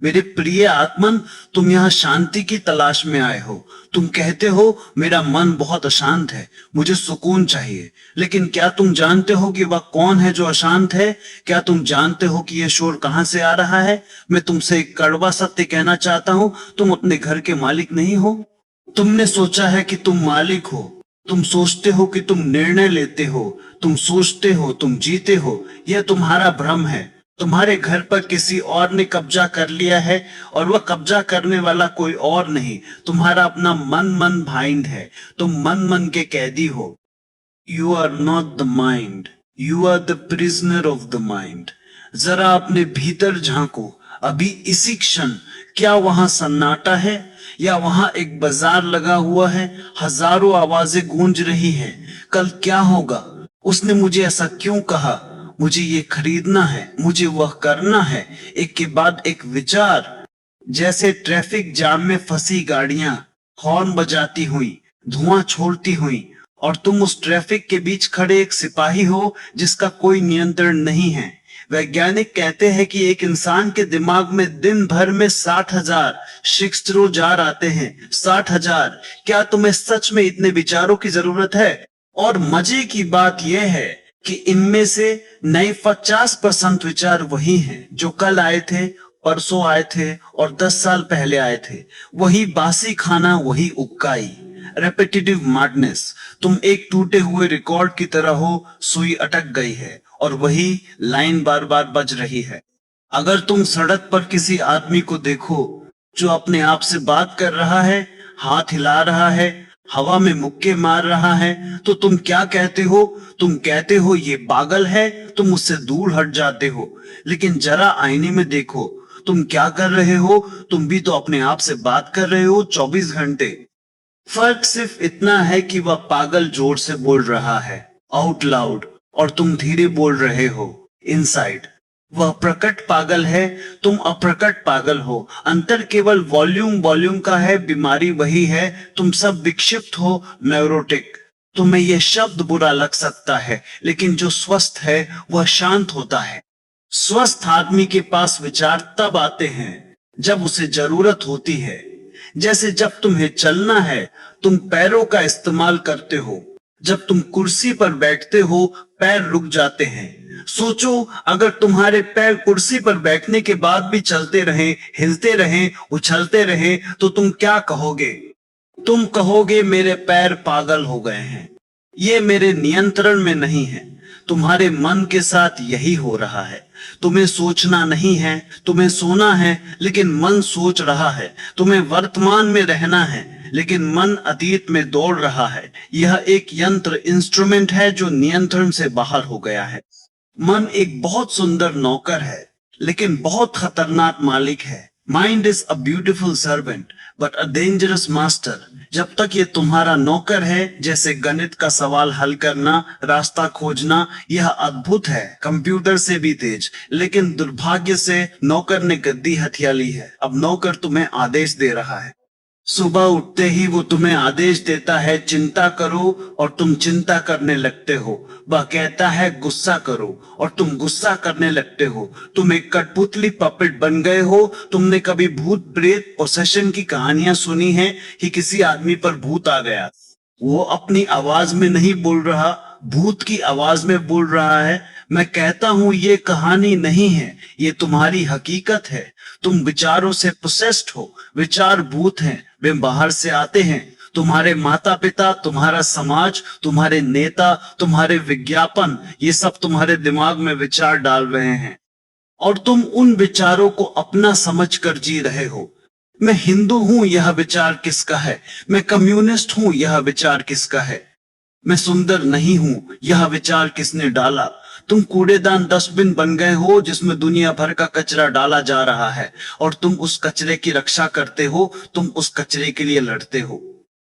मेरे प्रिय आत्मन, तुम यहाँ शांति की तलाश में आए हो। तुम कहते हो मेरा मन बहुत अशांत है, मुझे सुकून चाहिए। लेकिन क्या तुम जानते हो कि वह कौन है जो अशांत है? क्या तुम जानते हो कि यह शोर कहाँ से आ रहा है? मैं तुमसे एक कड़वा सत्य कहना चाहता हूँ, तुम अपने घर के मालिक नहीं हो। तुमने सोचा है कि तुम मालिक हो। तुम सोचते हो कि तुम निर्णय लेते हो। तुम सोचते हो तुम जीते हो। यह तुम्हारा भ्रम है। तुम्हारे घर पर किसी और ने कब्जा कर लिया है, और वह कब्जा करने वाला कोई और नहीं, तुम्हारा अपना मन भाइंड है। तुम मन के कैदी हो। You are not the mind, you are the prisoner of the mind. जरा अपने भीतर झांको, अभी इसी क्षण। क्या वहां सन्नाटा है, या वहां एक बाजार लगा हुआ है? हजारों आवाजें गूंज रही हैं। कल क्या होगा? उसने मुझे ऐसा क्यों कहा? मुझे ये खरीदना है, मुझे वह करना है। एक के बाद एक विचार, जैसे ट्रैफिक जाम में फंसी गाड़ियां हॉर्न बजाती हुई, धुआं छोड़ती हुई, और तुम उस ट्रैफिक के बीच खड़े एक सिपाही हो जिसका कोई नियंत्रण नहीं है। वैज्ञानिक कहते हैं कि एक इंसान के दिमाग में दिन भर में 60,000 शिक्षरो जार आते हैं। 60,000। क्या तुम्हें सच में इतने विचारों की जरूरत है? और मजे की बात यह है कि इनमें से नए 50% विचार वही हैं जो कल आए थे, परसों आए थे, और 10 साल पहले आए थे। वही बासी खाना, वही उक्काई, रेपिटेटिव मैडनेस। तुम एक टूटे हुए रिकॉर्ड की तरह हो, सुई अटक गई है और वही लाइन बार बार बज रही है। अगर तुम सड़क पर किसी आदमी को देखो जो अपने आप से बात कर रहा है, हाथ हिला रहा है, हवा में मुक्के मार रहा है, तो तुम क्या कहते हो? तुम कहते हो ये पागल है, तुम उससे दूर हट जाते हो। लेकिन जरा आईने में देखो, तुम क्या कर रहे हो? तुम भी तो अपने आप से बात कर रहे हो 24 घंटे। फर्क सिर्फ इतना है कि वह पागल जोर से बोल रहा है, आउट लाउड, और तुम धीरे बोल रहे हो, इनसाइड। वह प्रकट पागल है, तुम अप्रकट पागल हो। अंतर केवल वॉल्यूम का है, बीमारी वही है। तुम सब विक्षिप्त हो, न्यूरोटिक। तुम्हें यह शब्द बुरा लग सकता है, लेकिन जो स्वस्थ है वह शांत होता है। स्वस्थ आदमी के पास विचार तब आते हैं जब उसे जरूरत होती है। जैसे जब तुम्हें चलना है, तुम पैरों का इस्तेमाल करते हो। जब तुम कुर्सी पर बैठते हो, पैर रुक जाते हैं। सोचो, अगर तुम्हारे पैर कुर्सी पर बैठने के बाद भी चलते रहें, हिलते रहें, उछलते रहें, तो तुम क्या कहोगे? तुम कहोगे मेरे पैर पागल हो गए हैं, ये मेरे नियंत्रण में नहीं है। तुम्हारे मन के साथ यही हो रहा है। तुम्हें सोचना नहीं है, तुम्हें सोना है, लेकिन मन सोच रहा है। तुम्हें वर्तमान में रहना है, लेकिन मन अतीत में दौड़ रहा है। यह एक यंत्र, इंस्ट्रूमेंट है जो नियंत्रण से बाहर हो गया है। मन एक बहुत सुंदर नौकर है, लेकिन बहुत खतरनाक मालिक है। Mind is a beautiful servant but a dangerous master. जब तक ये तुम्हारा नौकर है, जैसे गणित का सवाल हल करना, रास्ता खोजना, यह अद्भुत है, कंप्यूटर से भी तेज। लेकिन दुर्भाग्य से नौकर ने गद्दी हथिया ली है। अब नौकर तुम्हें आदेश दे रहा है। सुबह उठते ही वो तुम्हें आदेश देता है, चिंता करो, और तुम चिंता करने लगते हो। वह कहता है गुस्सा करो, और तुम गुस्सा करने लगते हो। तुम एक कठपुतली पपेट बन गए हो। तुमने कभी भूत प्रेत पोसेशन की कहानियां सुनी है कि किसी आदमी पर भूत आ गया? वो अपनी आवाज में नहीं बोल रहा, भूत की आवाज में बोल रहा है। मैं कहता हूं ये कहानी नहीं है, ये तुम्हारी हकीकत है। तुम विचारों से पोसेस्ड हो। विचार भूत हैं, वे बाहर से आते हैं। तुम्हारे माता पिता, तुम्हारा समाज, तुम्हारे नेता, तुम्हारे विज्ञापन, ये सब तुम्हारे दिमाग में विचार डाल रहे हैं, और तुम उन विचारों को अपना समझकर जी रहे हो। मैं हिंदू हूं, यह विचार किसका है? मैं कम्युनिस्ट हूं, यह विचार किसका है? मैं सुंदर नहीं हूं, यह विचार किसने डाला? तुम कूड़ेदान डस्टबिन बन गए हो जिसमें दुनिया भर का कचरा डाला जा रहा है, और तुम उस कचरे की रक्षा करते हो, तुम उस कचरे के लिए लड़ते हो।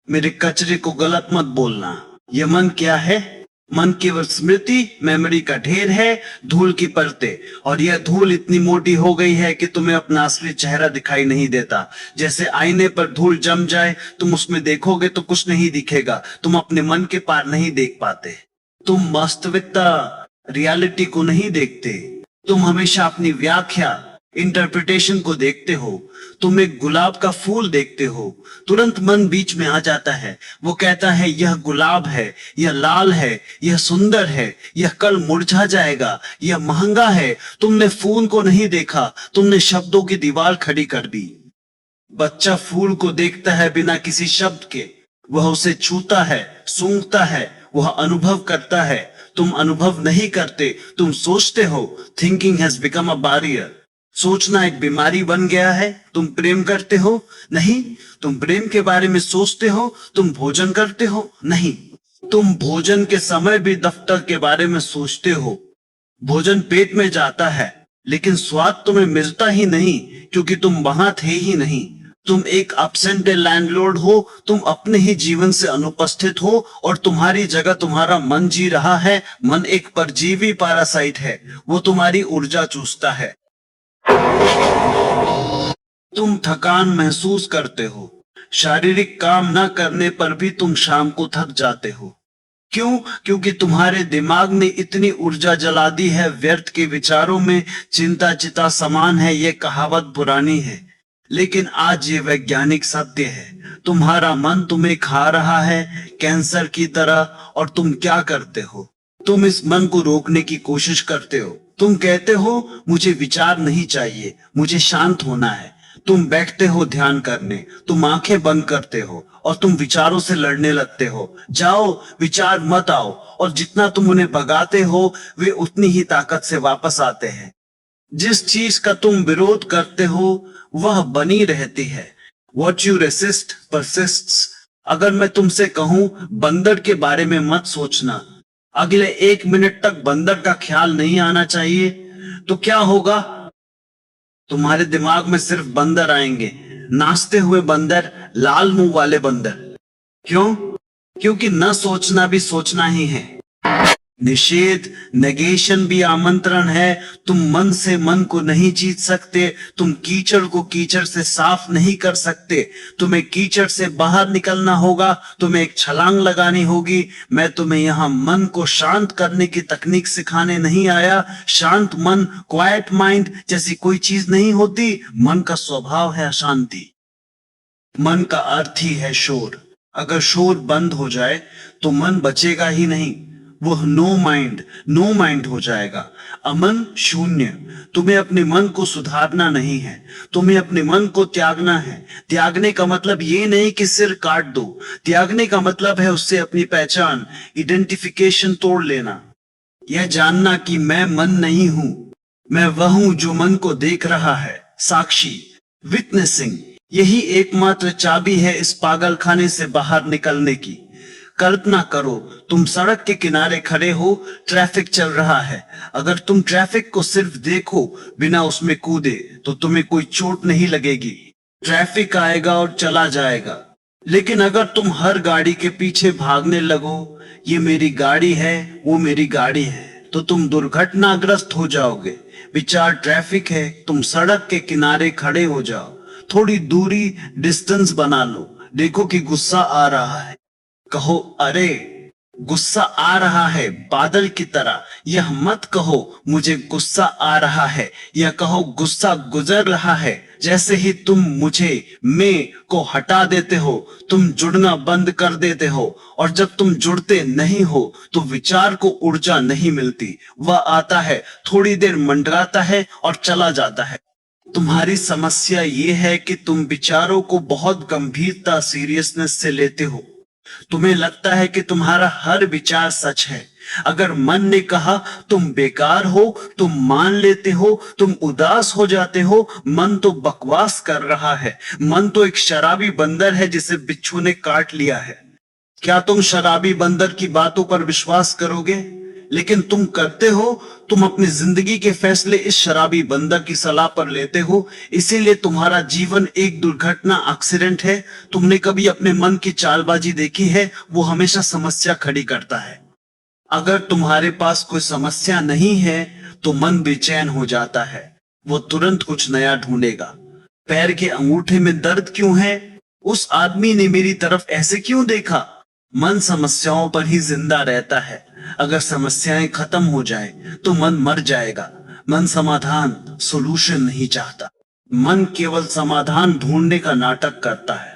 मेरे कचरे को गलत मत बोलना। यह मन क्या है? मन केवल स्मृति, मेमोरी का ढेर है, धूल की परतें। और यह धूल इतनी मोटी हो गई है कि तुम्हें अपना असली चेहरा दिखाई नहीं देता। जैसे आईने पर धूल जम जाए, तुम उसमें देखोगे तो कुछ नहीं दिखेगा। तुम अपने मन के पार नहीं देख पाते। तुम वास्तविकता, रियलिटी को नहीं देखते। तुम हमेशा अपनी व्याख्या, इंटरप्रिटेशन को देखते हो, तुम एक गुलाब का फूल देखते हो, तुरंत मन बीच में आ जाता है। वो कहता है यह गुलाब है, यह लाल है, यह सुंदर है, यह कल मुरझा जाएगा, यह महंगा है। तुमने फूल को नहीं देखा, तुमने शब्दों की दीवार खड़ी कर दी। बच्चा फूल को देखता है बिना किसी शब्द के, वह उसे छूता है, सूंघता है, वह अनुभव करता है। तुम अनुभव नहीं करते, तुम सोचते हो। Thinking has become a barrier. सोचना एक बीमारी बन गया है। तुम प्रेम करते हो? नहीं। तुम प्रेम के बारे में सोचते हो? तुम भोजन करते हो? नहीं। तुम भोजन के समय भी दफ्तर के बारे में सोचते हो। भोजन पेट में जाता है, लेकिन स्वाद तुम्हें मिलता ही नहीं, क्योंकि तुम वहां थे ही नहीं। तुम एक एब्सेंट लैंडलॉर्ड हो, तुम अपने ही जीवन से अनुपस्थित हो और तुम्हारी जगह तुम्हारा मन जी रहा है। मन एक परजीवी पैरासाइट है, वो तुम्हारी ऊर्जा चूसता है। तुम थकान महसूस करते हो। शारीरिक काम न करने पर भी तुम शाम को थक जाते हो। क्यों? क्योंकि तुम्हारे दिमाग ने इतनी ऊर्जा जला दी है व्यर्थ के विचारों में। चिंता चिता समान है, ये कहावत पुरानी है, लेकिन आज ये वैज्ञानिक सत्य है। तुम्हारा मन तुम्हें खा रहा है कैंसर की तरह। और तुम क्या करते हो? तुम इस मन को रोकने की कोशिश करते हो। तुम कहते हो मुझे विचार नहीं चाहिए, मुझे शांत होना है। तुम बैठते हो ध्यान करने, तुम आंखें बंद करते हो और तुम विचारों से लड़ने लगते हो। जाओ, विचार मत आओ। और जितना तुम उन्हें भगाते हो, वे उतनी ही ताकत से वापस आते हैं। जिस चीज का तुम विरोध करते हो वह बनी रहती है। What you resist persists। अगर मैं तुमसे कहूं बंदर के बारे में मत सोचना, अगले 1 मिनट तक बंदर का ख्याल नहीं आना चाहिए, तो क्या होगा? तुम्हारे दिमाग में सिर्फ बंदर आएंगे, नाचते हुए बंदर, लाल मुंह वाले बंदर। क्यों? क्योंकि न सोचना भी सोचना ही है। निषेध, नेगेशन भी आमंत्रण है। तुम मन से मन को नहीं जीत सकते। तुम कीचड़ को कीचड़ से साफ नहीं कर सकते। तुम्हें कीचड़ से बाहर निकलना होगा, तुम्हें एक छलांग लगानी होगी। मैं तुम्हें यहाँ मन को शांत करने की तकनीक सिखाने नहीं आया। शांत मन, क्वाइट माइंड जैसी कोई चीज नहीं होती। मन का स्वभाव है अशांति। मन का अर्थ ही है शोर। अगर शोर बंद हो जाए तो मन बचेगा ही नहीं, वह नो माइंड हो जाएगा। अमन, शून्य। तुम्हें अपने मन को सुधारना नहीं है, तुम्हें अपने मन को त्यागना है। त्यागने का मतलब ये नहीं कि सिर काट दो, त्यागने का मतलब है उससे अपनी पहचान, आइडेंटिफिकेशन तोड़ लेना। यह जानना कि मैं मन नहीं हूं, मैं वह हूं जो मन को देख रहा है। साक्षी, विटनेसिंग, यही एकमात्र चाबी है इस पागलखाने से बाहर निकलने की। कल्पना करो तुम सड़क के किनारे खड़े हो, ट्रैफिक चल रहा है। अगर तुम ट्रैफिक को सिर्फ देखो बिना उसमें कूदे तो तुम्हें कोई चोट नहीं लगेगी। ट्रैफिक आएगा और चला जाएगा। लेकिन अगर तुम हर गाड़ी के पीछे भागने लगो, ये मेरी गाड़ी है, वो मेरी गाड़ी है, तो तुम दुर्घटनाग्रस्त हो जाओगे। विचार ट्रैफिक है, तुम सड़क के किनारे खड़े हो जाओ, थोड़ी दूरी, डिस्टेंस बना लो। देखो कि गुस्सा आ रहा है, कहो अरे गुस्सा आ रहा है, बादल की तरह। यह मत कहो मुझे गुस्सा आ रहा है, यह कहो गुस्सा गुजर रहा है। जैसे ही तुम मुझे, मैं को हटा देते हो, तुम जुड़ना बंद कर देते हो। और जब तुम जुड़ते नहीं हो तो विचार को ऊर्जा नहीं मिलती। वह आता है, थोड़ी देर मंडराता है और चला जाता है। तुम्हारी समस्या ये है कि तुम विचारों को बहुत गंभीरता, सीरियसनेस से लेते हो। तुम्हें लगता है कि तुम्हारा हर विचार सच है। अगर मन ने कहा तुम बेकार हो, तुम मान लेते हो। तुम उदास हो जाते हो, मन तो बकवास कर रहा है। मन तो एक शराबी बंदर है जिसे बिच्छू ने काट लिया है। क्या तुम शराबी बंदर की बातों पर विश्वास करोगे? लेकिन तुम करते हो। तुम अपनी जिंदगी के फैसले इस शराबी बंदर की सलाह पर लेते हो। इसीलिए तुम्हारा जीवन एक दुर्घटना, एक्सीडेंट है। तुमने कभी अपने मन की चालबाजी देखी है? वो हमेशा समस्या खड़ी करता है। अगर तुम्हारे पास कोई समस्या नहीं है तो मन बेचैन हो जाता है, वो तुरंत कुछ नया ढूंढेगा। पैर के अंगूठे में दर्द क्यों है? उस आदमी ने मेरी तरफ ऐसे क्यों देखा? मन समस्याओं पर ही जिंदा रहता है। अगर समस्याएं खत्म हो जाए तो मन मर जाएगा। मन समाधान सॉल्यूशन नहीं चाहता। मन केवल समाधान ढूंढने का नाटक करता है।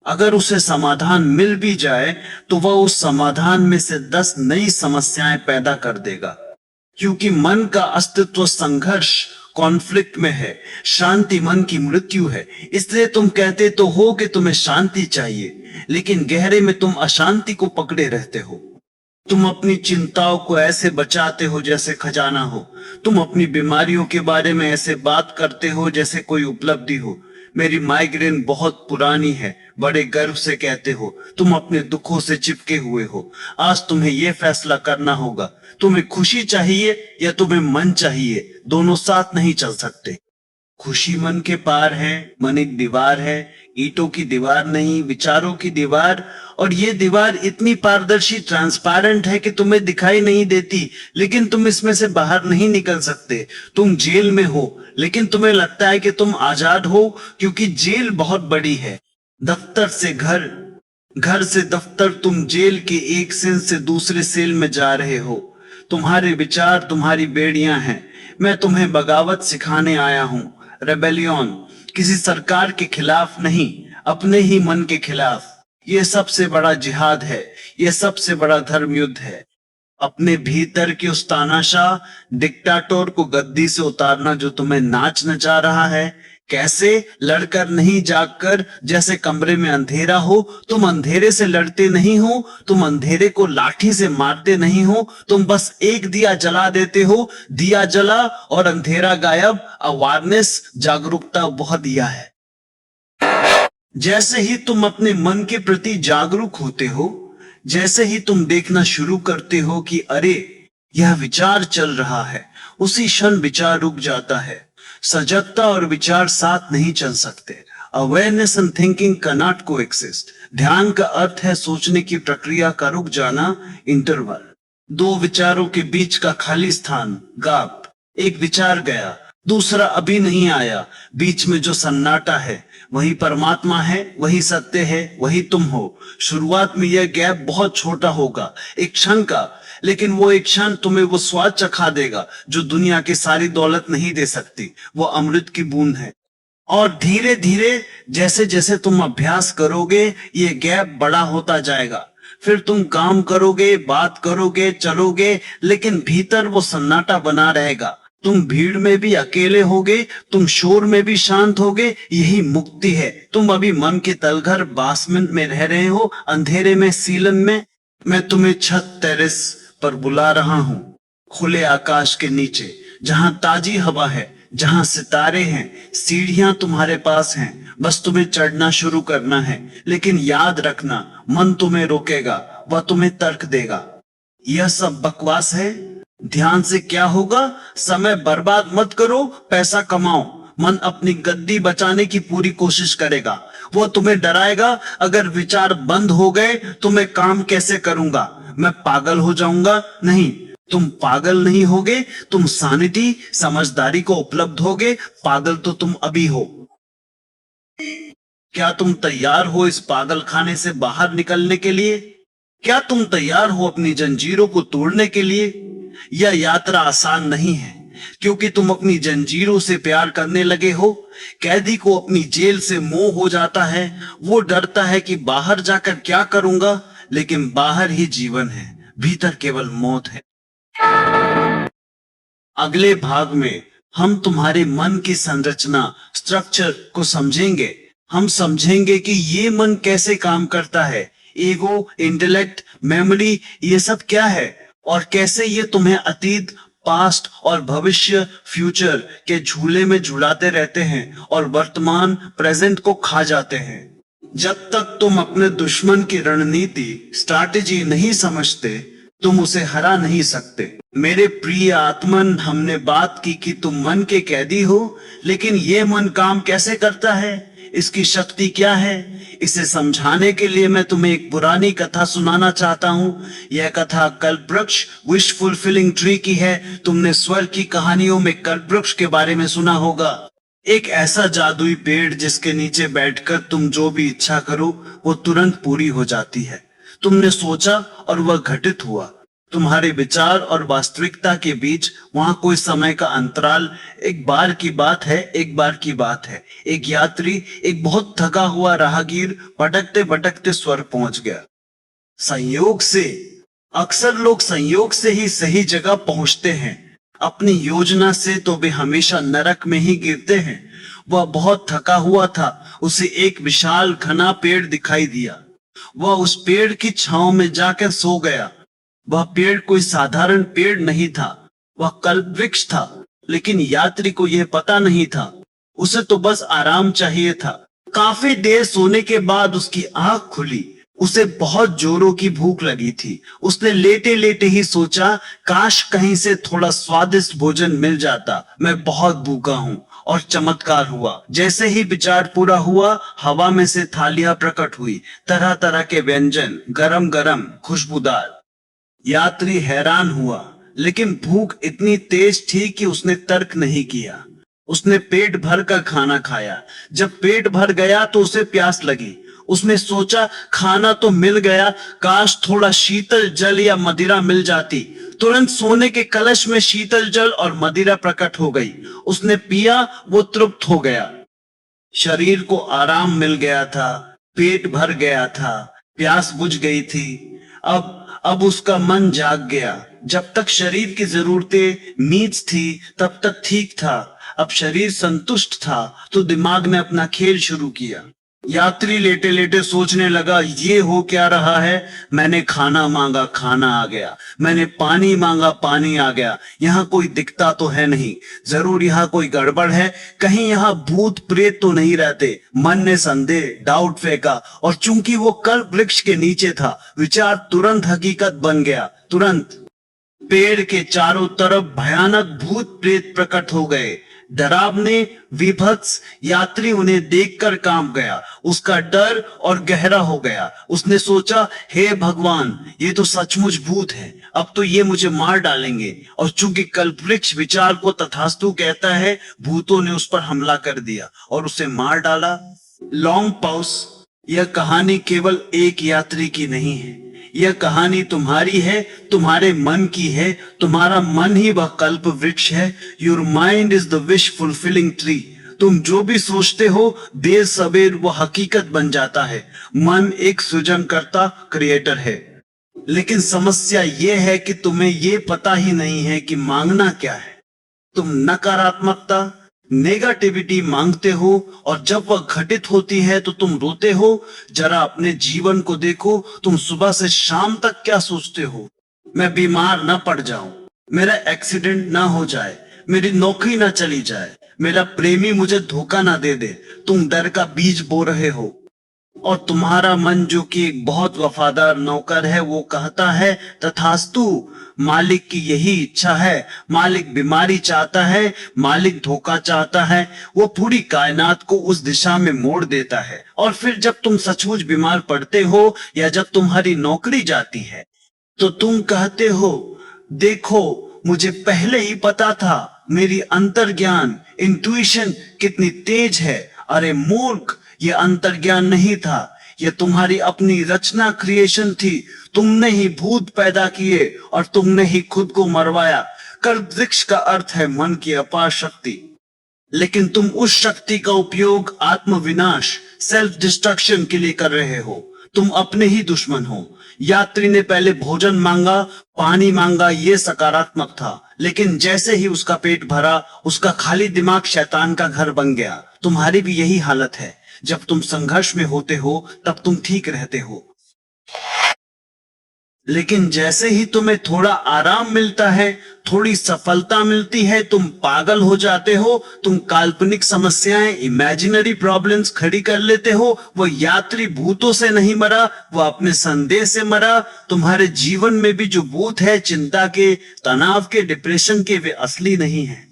अगर उसे समाधान मिल भी जाए तो वह उस समाधान में से 10 नई समस्याएं पैदा कर देगा, क्योंकि मन का अस्तित्व संघर्ष कॉन्फ्लिक्ट में है। शांति मन की मृत्यु है। इसलिए तुम कहते तो हो कि तुम्हें शांति चाहिए, लेकिन गहरे में तुम अशांति को पकड़े रहते हो। तुम अपनी चिंताओं को ऐसे बचाते हो जैसे खजाना हो। तुम अपनी बीमारियों के बारे में ऐसे बात करते हो जैसे कोई उपलब्धि हो। मेरी माइग्रेन बहुत पुरानी है, बड़े गर्व से कहते हो। तुम अपने दुखों से चिपके हुए हो। आज तुम्हें यह फैसला करना होगा, तुम्हें खुशी चाहिए या तुम्हें मन चाहिए। दोनों साथ नहीं चल सकते। खुशी मन के पार है। मन एक दीवार है, ईंटों की दीवार नहीं, विचारों की दीवार। और ये दीवार इतनी पारदर्शी ट्रांसपेरेंट है कि तुम्हें दिखाई नहीं देती, लेकिन तुम इसमें से बाहर नहीं निकल सकते। तुम जेल में हो, लेकिन तुम्हें लगता है कि तुम आजाद हो, क्योंकि जेल बहुत बड़ी है। दफ्तर से घर, घर से दफ्तर, तुम जेल के एक सेल से दूसरे सेल में जा रहे हो। तुम्हारे विचार तुम्हारी बेड़ियां हैं। मैं तुम्हें बगावत सिखाने आया हूं, रेबेलियन, किसी सरकार के खिलाफ नहीं, अपने ही मन के खिलाफ। ये सबसे बड़ा जिहाद है, ये सबसे बड़ा धर्म युद्ध है। अपने भीतर के उस तानाशाह डिक्टाटोर को गद्दी से उतारना जो तुम्हें नाच नचा रहा है। कैसे? लड़कर नहीं, जागकर। जैसे कमरे में अंधेरा हो, तुम अंधेरे से लड़ते नहीं हो, तुम अंधेरे को लाठी से मारते नहीं हो, तुम बस एक दिया जला देते हो। दिया जला और अंधेरा गायब। अवेयरनेस, जागरूकता, वह दिया है। जैसे ही तुम अपने मन के प्रति जागरूक होते हो, जैसे ही तुम देखना शुरू करते हो कि अरे यह विचार चल रहा है, उसी क्षण विचार रुक जाता है। सजगता और विचार साथ नहीं चल सकते। Awareness and thinking can not coexist. ध्यान का अर्थ है सोचने की प्रक्रिया का रुक जाना, इंटरवल। दो विचारों के बीच का खाली स्थान, गैप। एक विचार गया, दूसरा अभी नहीं आया। बीच में जो सन्नाटा है वही परमात्मा है, वही सत्य है, वही तुम हो। शुरुआत में यह गैप बहुत छोटा होगा, एक क्षण का, लेकिन वो एक क्षण तुम्हें वो स्वाद चखा देगा जो दुनिया की सारी दौलत नहीं दे सकती। वो अमृत की बूंद है। और धीरे धीरे जैसे जैसे तुम अभ्यास करोगे, ये गैप बड़ा होता जाएगा। फिर तुम काम करोगे, बात करोगे, चलोगे, लेकिन भीतर वो सन्नाटा बना रहेगा। तुम भीड़ में भी अकेले होगे, तुम शोर में भी शांत होगे। यही मुक्ति है। तुम अभी मन के तलघर बासमेंट में रह रहे हो, अंधेरे में, सीलन में। मैं तुम्हें छत, टेरेस पर बुला रहा हूं, खुले आकाश के नीचे, जहां ताजी हवा है, जहां सितारे हैं। सीढ़ियां तुम्हारे पास हैं, बस तुम्हें चढ़ना शुरू करना है। लेकिन याद रखना, मन तुम्हें रोकेगा, वह तुम्हें तर्क देगा। यह सब बकवास है। ध्यान से क्या होगा? समय बर्बाद मत करो, पैसा कमाओ। मन अपनी गद्दी बचाने की पूरी कोशिश करेगा। वो तुम्हें डराएगा, अगर विचार बंद हो गए तो मैं काम कैसे करूंगा, मैं पागल हो जाऊंगा। नहीं, तुम पागल नहीं होगे, तुम शांति, समझदारी को उपलब्ध होगे। पागल तो तुम अभी हो। क्या तुम तैयार हो इस पागल खाने से बाहर निकलने के लिए? क्या तुम तैयार हो अपनी जंजीरों को तोड़ने के लिए? यह यात्रा आसान नहीं है, क्योंकि तुम अपनी जंजीरों से प्यार करने लगे हो। कैदी को अपनी जेल से मोह हो जाता है। वो डरता है कि बाहर जाकर क्या करूंगा, लेकिन बाहर ही जीवन है, भीतर केवल मौत है। अगले भाग में हम तुम्हारे मन की संरचना, स्ट्रक्चर को समझेंगे। हम समझेंगे कि ये मन कैसे काम करता है। ईगो, इंटेलेक्ट, मेमोरी, ये सब क्या है, और कैसे ये तुम्हें अतीत, पास्ट और भविष्य, फ्यूचर के झूले में झुलाते रहते हैं और वर्तमान, प्रेजेंट को खा जाते हैं। जब तक तुम अपने दुश्मन की रणनीति, स्ट्रैटेजी नहीं समझते, तुम उसे हरा नहीं सकते। मेरे प्रिय आत्मन, हमने बात की कि तुम मन के कैदी हो, लेकिन ये मन काम कैसे करता है, इसकी शक्ति क्या है, इसे समझाने के लिए मैं तुम्हें एक पुरानी कथा सुनाना चाहता हूं। यह कथा कल्पवृक्ष, विश फुलफिलिंग ट्री की है। तुमने स्वर्ग की कहानियों में कल्पवृक्ष के बारे में सुना होगा। एक ऐसा जादुई पेड़ जिसके नीचे बैठकर तुम जो भी इच्छा करो वो तुरंत पूरी हो जाती है। तुमने सोचा और वह घटित हुआ। तुम्हारे विचार और वास्तविकता के बीच वहां कोई समय का अंतराल, एक बार की बात है, एक बार की बात है। एक यात्री, एक बहुत थका हुआ राहगीर भटकते भटकते स्वर्ग पहुंच गया। संयोग से, अक्सर लोग संयोग से ही सही जगह पहुंचते हैं। अपनी योजना से तो वे हमेशा नरक में ही गिरते हैं। वह बहुत थका हुआ था। उसे एक विशाल घना पेड़ दिखाई दिया। वह उस पेड़ की छांव में जाकर सो गया। वह पेड़ कोई साधारण पेड़ नहीं था, वह कल्प वृक्ष था। लेकिन यात्री को यह पता नहीं था। उसे तो बस आराम चाहिए था। काफी देर सोने के बाद उसकी आंख खुली। उसे बहुत जोरों की भूख लगी थी। उसने लेटे लेटे ही सोचा, काश कहीं से थोड़ा स्वादिष्ट भोजन मिल जाता, मैं बहुत भूखा हूँ। और चमत्कार हुआ। जैसे ही विचार पूरा हुआ, हवा में से थालियां प्रकट हुई, तरह तरह के व्यंजन, गरम गरम, खुशबूदार। यात्री हैरान हुआ, लेकिन भूख इतनी तेज थी कि उसने तर्क नहीं किया। उसने पेट भर कर खाना खाया। जब पेट भर गया तो उसे प्यास लगी। उसने सोचा, खाना तो मिल गया, काश थोड़ा शीतल जल या मदिरा मिल जाती। तुरंत सोने के कलश में शीतल जल और मदिरा प्रकट हो गई। उसने पिया, वो तृप्त हो गया। शरीर को आराम मिल गया था, पेट भर गया था, प्यास बुझ गई थी। अब उसका मन जाग गया। जब तक शरीर की जरूरतें नीड्स थी तब तक ठीक था। अब शरीर संतुष्ट था तो दिमाग ने अपना खेल शुरू किया। यात्री लेटे लेटे सोचने लगा, ये हो क्या रहा है। मैंने खाना मांगा, खाना आ गया। मैंने पानी मांगा, पानी आ गया। यहाँ कोई दिखता तो है नहीं, जरूर यहाँ कोई गड़बड़ है। कहीं यहाँ भूत प्रेत तो नहीं रहते। मन ने संदेह, डाउट फेंका, और चूंकि वो कल्प वृक्ष के नीचे था, विचार तुरंत हकीकत बन गया। तुरंत पेड़ के चारों तरफ भयानक भूत प्रेत प्रकट हो गए। डरावने, विभत्स। यात्री उन्हें देखकर कांप गया। उसका डर और गहरा हो गया। उसने सोचा, हे भगवान, ये तो सचमुच भूत है। अब तो ये मुझे मार डालेंगे। और चूंकि कल्पवृक्ष विचार को तथास्तु कहता है, भूतों ने उस पर हमला कर दिया और उसे मार डाला। Long pause. यह कहानी केवल एक यात्री की नहीं है। यह कहानी तुम्हारी है, तुम्हारे मन की है। तुम्हारा मन ही वह कल्प वृक्ष है। Your mind is the wish fulfilling tree. तुम जो भी सोचते हो, देर सवेर वो हकीकत बन जाता है। मन एक सृजनकर्ता, क्रिएटर है। लेकिन समस्या ये है कि तुम्हें ये पता ही नहीं है कि मांगना क्या है। तुम नकारात्मकता, नेगेटिविटी मांगते हो, और जब वह घटित होती है तो तुम रोते हो। जरा अपने जीवन को देखो, तुम सुबह से शाम तक क्या सोचते हो। मैं बीमार न पड़ जाऊं, मेरा एक्सीडेंट ना हो जाए, मेरी नौकरी ना चली जाए, मेरा प्रेमी मुझे धोखा ना दे दे। तुम डर का बीज बो रहे हो। और तुम्हारा मन, जो कि एक बहुत वफादार नौकर है, वो कहता है, तथास्तु। मालिक की यही इच्छा है। मालिक बीमारी चाहता है, मालिक धोखा चाहता है। वो पूरी कायनात को उस दिशा में मोड़ देता है। और फिर जब तुम सचमुच बीमार पड़ते हो या जब तुम्हारी नौकरी जाती है, तो तुम कहते हो, देखो, मुझे पहले ही पता था। मेरी अंतर्ज्ञान, इंट्यूशन कितनी तेज है। अरे मूर्ख, ये अंतर्ज्ञान नहीं था, ये तुम्हारी अपनी रचना, क्रिएशन थी। तुमने ही भूत पैदा किए और तुमने ही खुद को मरवाया। कल्प वृक्ष का अर्थ है मन की अपार शक्ति। लेकिन तुम उस शक्ति का उपयोग आत्म विनाश, सेल्फ डिस्ट्रक्शन के लिए कर रहे हो। तुम अपने ही दुश्मन हो। यात्री ने पहले भोजन मांगा, पानी मांगा, ये सकारात्मक था। लेकिन जैसे ही उसका पेट भरा, उसका खाली दिमाग शैतान का घर बन गया। तुम्हारी भी यही हालत है। जब तुम संघर्ष में होते हो तब तुम ठीक रहते हो, लेकिन जैसे ही तुम्हें थोड़ा आराम मिलता है, थोड़ी सफलता मिलती है, तुम पागल हो जाते हो। तुम काल्पनिक समस्याएं, इमेजिनरी प्रॉब्लम्स खड़ी कर लेते हो। वो यात्री भूतों से नहीं मरा, वो अपने संदेह से मरा। तुम्हारे जीवन में भी जो भूत है, चिंता के, तनाव के, डिप्रेशन के, वे असली नहीं है।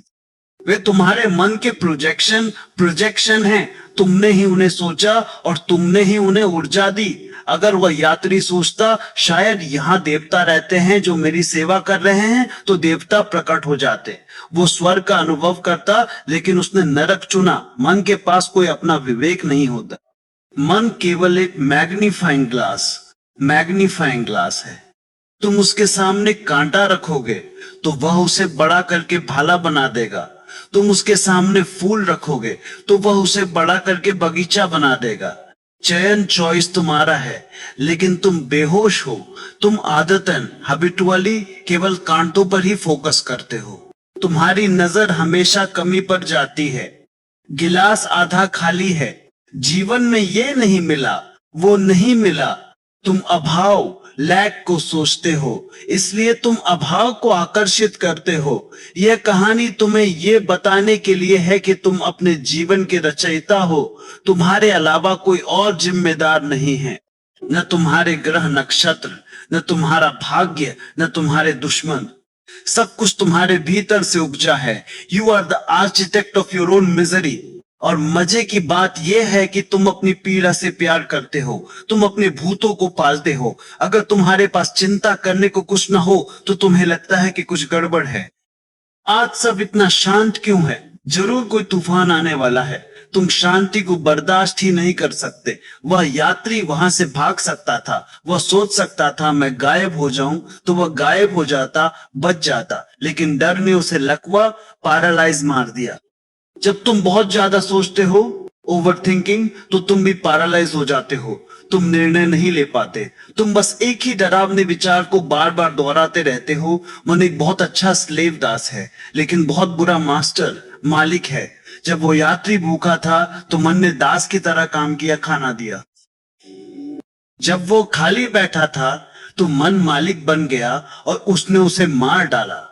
वे तुम्हारे मन के प्रोजेक्शन हैं। तुमने ही उन्हें सोचा और तुमने ही उन्हें ऊर्जा दी। अगर वह यात्री सोचता, शायद यहाँ देवता रहते हैं जो मेरी सेवा कर रहे हैं, तो देवता प्रकट हो जाते। वो स्वर्ग का अनुभव करता, लेकिन उसने नरक चुना। मन के पास कोई अपना विवेक नहीं होता। मन केवल एक मैग्नीफाइंग ग्लास है। तुम उसके सामने कांटा रखोगे तो वह उसे बड़ा करके भाला बना देगा। तुम उसके सामने फूल रखोगे तो वह उसे बड़ा करके बगीचा बना देगा। चयन चॉइस तुम्हारा है, लेकिन तुम बेहोश हो। तुम आदतन हैबिचुअली केवल कांटों पर ही फोकस करते हो। तुम्हारी नजर हमेशा कमी पर जाती है। गिलास आधा खाली है। जीवन में ये नहीं मिला, वो नहीं मिला। तुम अभाव लैक को सोचते हो, इसलिए तुम अभाव को आकर्षित करते हो। यह कहानी तुम्हें यह बताने के लिए है कि तुम अपने जीवन के रचयिता हो। तुम्हारे अलावा कोई और जिम्मेदार नहीं है। न तुम्हारे ग्रह नक्षत्र, न तुम्हारा भाग्य, न तुम्हारे दुश्मन। सब कुछ तुम्हारे भीतर से उपजा है। You are the architect of your own misery. और मजे की बात यह है कि तुम अपनी पीड़ा से प्यार करते हो। तुम अपने भूतों को पालते हो। अगर तुम्हारे पास चिंता करने को कुछ ना हो तो तुम्हें लगता है कि कुछ गड़बड़ है। आज सब इतना शांत क्यों है? जरूर कोई तूफान आने वाला है। तुम शांति को बर्दाश्त ही नहीं कर सकते। वह यात्री वहां से भाग सकता था। वह सोच सकता था मैं गायब हो जाऊं, तो वह गायब हो जाता, बच जाता। लेकिन डर ने उसे लकवा, पैरालाइज मार दिया। जब तुम बहुत ज्यादा सोचते हो, ओवर थिंकिंग, तो तुम भी पैरालाइज हो जाते हो। तुम निर्णय नहीं ले पाते। तुम बस एक ही डरावने विचार को बार बार दोहराते रहते हो। मन एक बहुत अच्छा स्लेव दास है, लेकिन बहुत बुरा मास्टर मालिक है। जब वो यात्री भूखा था तो मन ने दास की तरह काम किया, खाना दिया। जब वो खाली बैठा था तो मन मालिक बन गया और उसने उसे मार डाला।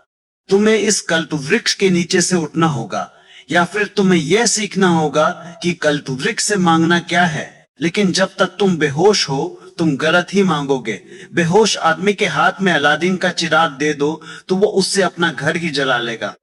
तुम्हें इस कल्प वृक्ष के नीचे से उठना होगा, या फिर तुम्हें यह सीखना होगा कि कल्प वृक्ष से मांगना क्या है। लेकिन जब तक तुम बेहोश हो तुम गलत ही मांगोगे। बेहोश आदमी के हाथ में अलादीन का चिराग दे दो तो वो उससे अपना घर ही जला लेगा।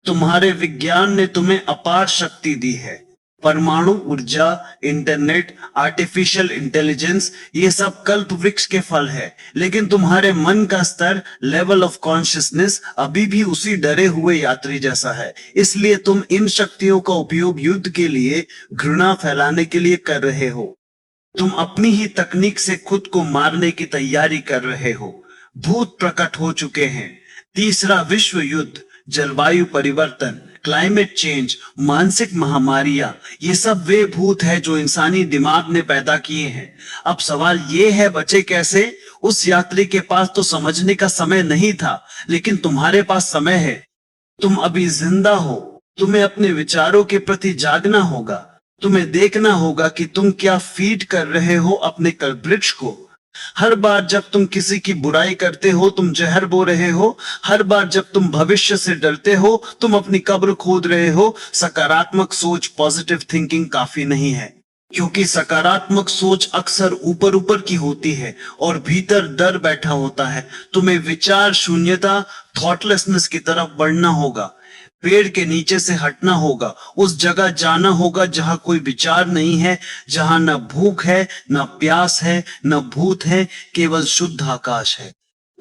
तुम्हारे विज्ञान ने तुम्हें अपार शक्ति दी है। परमाणु ऊर्जा, इंटरनेट, आर्टिफिशियल इंटेलिजेंस, ये सब कल्प वृक्ष के फल है। लेकिन तुम्हारे मन का स्तर, लेवल ऑफ कॉन्शियसनेस अभी भी उसी डरे हुए यात्री जैसा है। इसलिए तुम इन शक्तियों का उपयोग युद्ध के लिए, घृणा फैलाने के लिए कर रहे हो। तुम अपनी ही तकनीक से खुद को मारने की तैयारी कर रहे हो। भूत प्रकट हो चुके हैं। तीसरा विश्व युद्ध, जलवायु परिवर्तन, क्लाइमेट चेंज, मानसिक महामारियां, ये सब वे भूत है जो इंसानी दिमाग ने पैदा किए हैं। अब सवाल ये है बचे कैसे? उस यात्री के पास तो समझने का समय नहीं था, लेकिन तुम्हारे पास समय है। तुम अभी जिंदा हो। तुम्हें अपने विचारों के प्रति जागना होगा। तुम्हें देखना होगा कि तुम क्या फीड कर रहे हो अपने कल्पवृक्ष को। हर बार जब तुम किसी की बुराई करते हो तुम जहर बो रहे हो। हर बार जब तुम भविष्य से डरते हो तुम अपनी कब्र खोद रहे हो। सकारात्मक सोच, पॉजिटिव थिंकिंग काफी नहीं है, क्योंकि सकारात्मक सोच अक्सर ऊपर ऊपर की होती है और भीतर डर बैठा होता है। तुम्हें विचार शून्यता, थॉटलेसनेस की तरफ बढ़ना होगा। पेड़ के नीचे से हटना होगा, उस जगह जाना होगा जहां कोई विचार नहीं है, जहां न भूख है, न प्यास है, न भूत है, केवल शुद्ध आकाश है।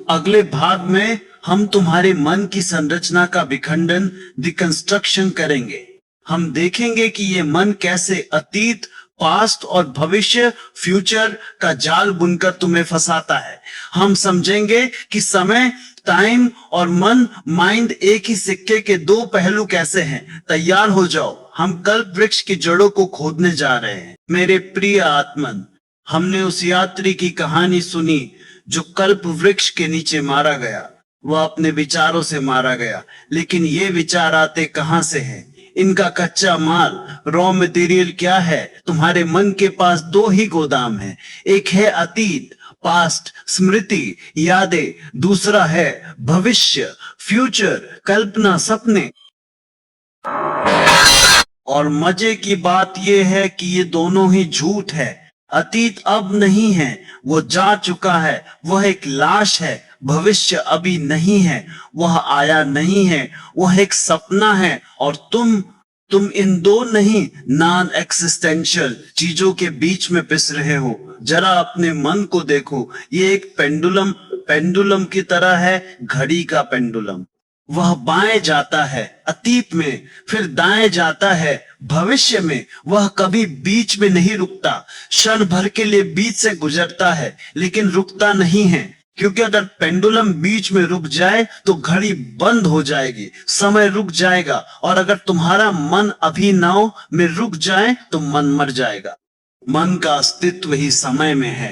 अगले भाग में हम तुम्हारे मन की संरचना का विखंडन, डिकंस्ट्रक्शन करेंगे। हम देखेंगे कि ये मन कैसे अतीत, पास्ट और भविष्य, फ्यूचर का जाल बुनकर तुम्हें फंसाता है। हम समझेंगे कि समय, टाइम और मन, माइंड एक ही सिक्के के दो पहलू कैसे हैं। तैयार हो जाओ, हम कल्प वृक्ष की जड़ों को खोदने जा रहे हैं। मेरे प्रिय आत्मन, हमने उस यात्री की कहानी सुनी जो कल्प वृक्ष के नीचे मारा गया। वह अपने विचारों से मारा गया, लेकिन ये विचार आते कहां से हैं? इनका कच्चा माल, रॉ मटेरियल क्या है? तुम्हारे मन के पास दो ही गोदाम है। एक है अतीत, पास्ट, स्मृति, यादें। दूसरा है भविष्य, फ्यूचर, कल्पना, सपने। और मजे की बात यह है कि ये दोनों ही झूठ है। अतीत अब नहीं है, वो जा चुका है, वह एक लाश है। भविष्य अभी नहीं है, वह आया नहीं है, वह एक सपना है। और तुम इन दो नहीं, नॉन एक्सिस्टेंशियल चीजों के बीच में पिस रहे हो। जरा अपने मन को देखो, ये एक पेंडुलम की तरह है, घड़ी का पेंडुलम। वह बाएं जाता है अतीत में, फिर दाएं जाता है भविष्य में। वह कभी बीच में नहीं रुकता। क्षण भर के लिए बीच से गुजरता है, लेकिन रुकता नहीं है। क्योंकि अगर पेंडुलम बीच में रुक जाए तो घड़ी बंद हो जाएगी, समय रुक जाएगा। और अगर तुम्हारा मन अभिनव में रुक जाए तो मन मर जाएगा। मन का अस्तित्व ही समय में है।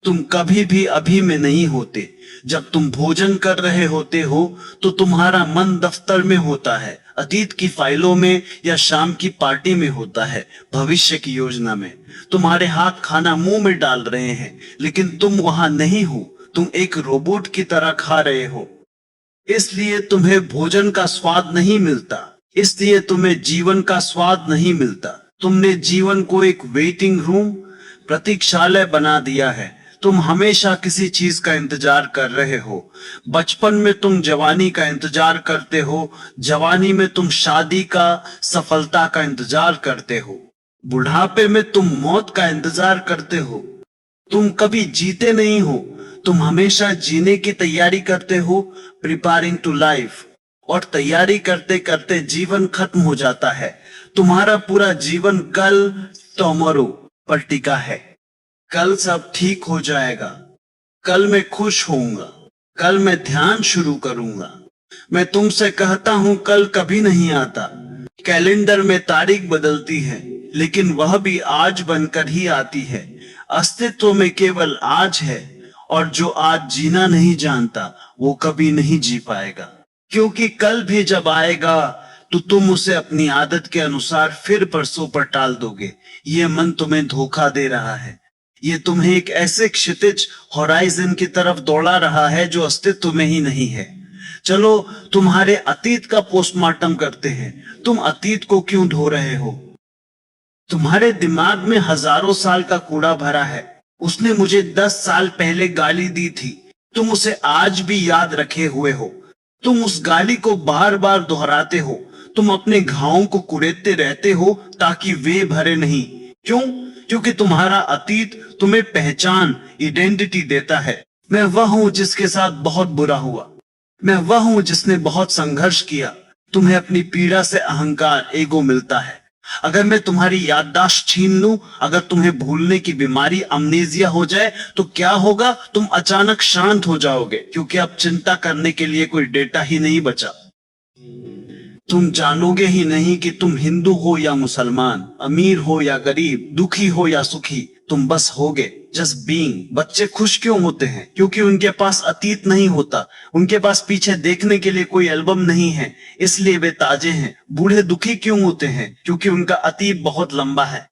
तुम कभी भी अभी में नहीं होते। जब तुम भोजन कर रहे होते हो तो तुम्हारा मन दफ्तर में होता है, अतीत की फाइलों में, या शाम की पार्टी में होता है, भविष्य की योजना में। तुम्हारे हाथ खाना मुंह में डाल रहे हैं, लेकिन तुम वहां नहीं हो। तुम एक रोबोट की तरह खा रहे हो। इसलिए तुम्हें भोजन का स्वाद नहीं मिलता, इसलिए तुम्हें जीवन का स्वाद नहीं मिलता। तुमने जीवन को एक वेटिंग रूम, प्रतीक्षालय बना दिया है। तुम हमेशा किसी चीज का इंतजार कर रहे हो। बचपन में तुम जवानी का इंतजार करते हो, जवानी में तुम शादी का, सफलता का इंतजार करते हो, बुढ़ापे में तुम मौत का इंतजार करते हो। तुम कभी जीते नहीं हो, तुम हमेशा जीने की तैयारी करते हो, प्रिपेयरिंग टू लाइफ। और तैयारी करते करते जीवन खत्म हो जाता है। तुम्हारा पूरा जीवन कल, टुमारो पर टिका है। कल सब ठीक हो जाएगा, कल मैं खुश होऊंगा, कल मैं ध्यान शुरू करूंगा। मैं तुमसे कहता हूं कल कभी नहीं आता। कैलेंडर में तारीख बदलती है, लेकिन वह भी आज बनकर ही आती है। अस्तित्व में केवल आज है, और जो आज जीना नहीं जानता वो कभी नहीं जी पाएगा। क्योंकि कल भी जब आएगा तो तुम उसे अपनी आदत के अनुसार फिर परसों पर टाल दोगे। ये मन तुम्हें धोखा दे रहा है। ये तुम्हें एक ऐसे क्षितिज, होराइजन की तरफ दौड़ा रहा है जो अस्तित्व में ही नहीं है। चलो तुम्हारे अतीत का पोस्टमार्टम करते हैं। तुम अतीत को क्यों ढो रहे हो? तुम्हारे दिमाग में हजारों साल का कूड़ा भरा है। उसने मुझे 10 साल पहले गाली दी थी, तुम उसे आज भी याद रखे हुए हो। तुम उस गाली को बार बार दोहराते हो। तुम अपने घावों को कुरेदते रहते हो ताकि वे भरे नहीं। क्यों? क्योंकि तुम्हारा अतीत तुम्हें पहचान, आइडेंटिटी देता है। मैं वह हूं जिसके साथ बहुत बुरा हुआ, मैं वह हूं जिसने बहुत संघर्ष किया। तुम्हें अपनी पीड़ा से अहंकार, ईगो मिलता है। अगर मैं तुम्हारी याददाश्त छीन लूं, अगर तुम्हें भूलने की बीमारी, अमनेजिया हो जाए, तो क्या होगा? तुम अचानक शांत हो जाओगे, क्योंकि अब चिंता करने के लिए कोई डेटा ही नहीं बचा। तुम जानोगे ही नहीं कि तुम हिंदू हो या मुसलमान, अमीर हो या गरीब, दुखी हो या सुखी। तुम बस होगे, जस्ट बीइंग। बच्चे खुश क्यों होते हैं? क्योंकि उनके पास अतीत नहीं होता, उनके पास पीछे देखने के लिए कोई एल्बम नहीं है, इसलिए वे ताजे हैं। बूढ़े दुखी क्यों होते हैं? क्योंकि उनका अतीत बहुत लंबा है।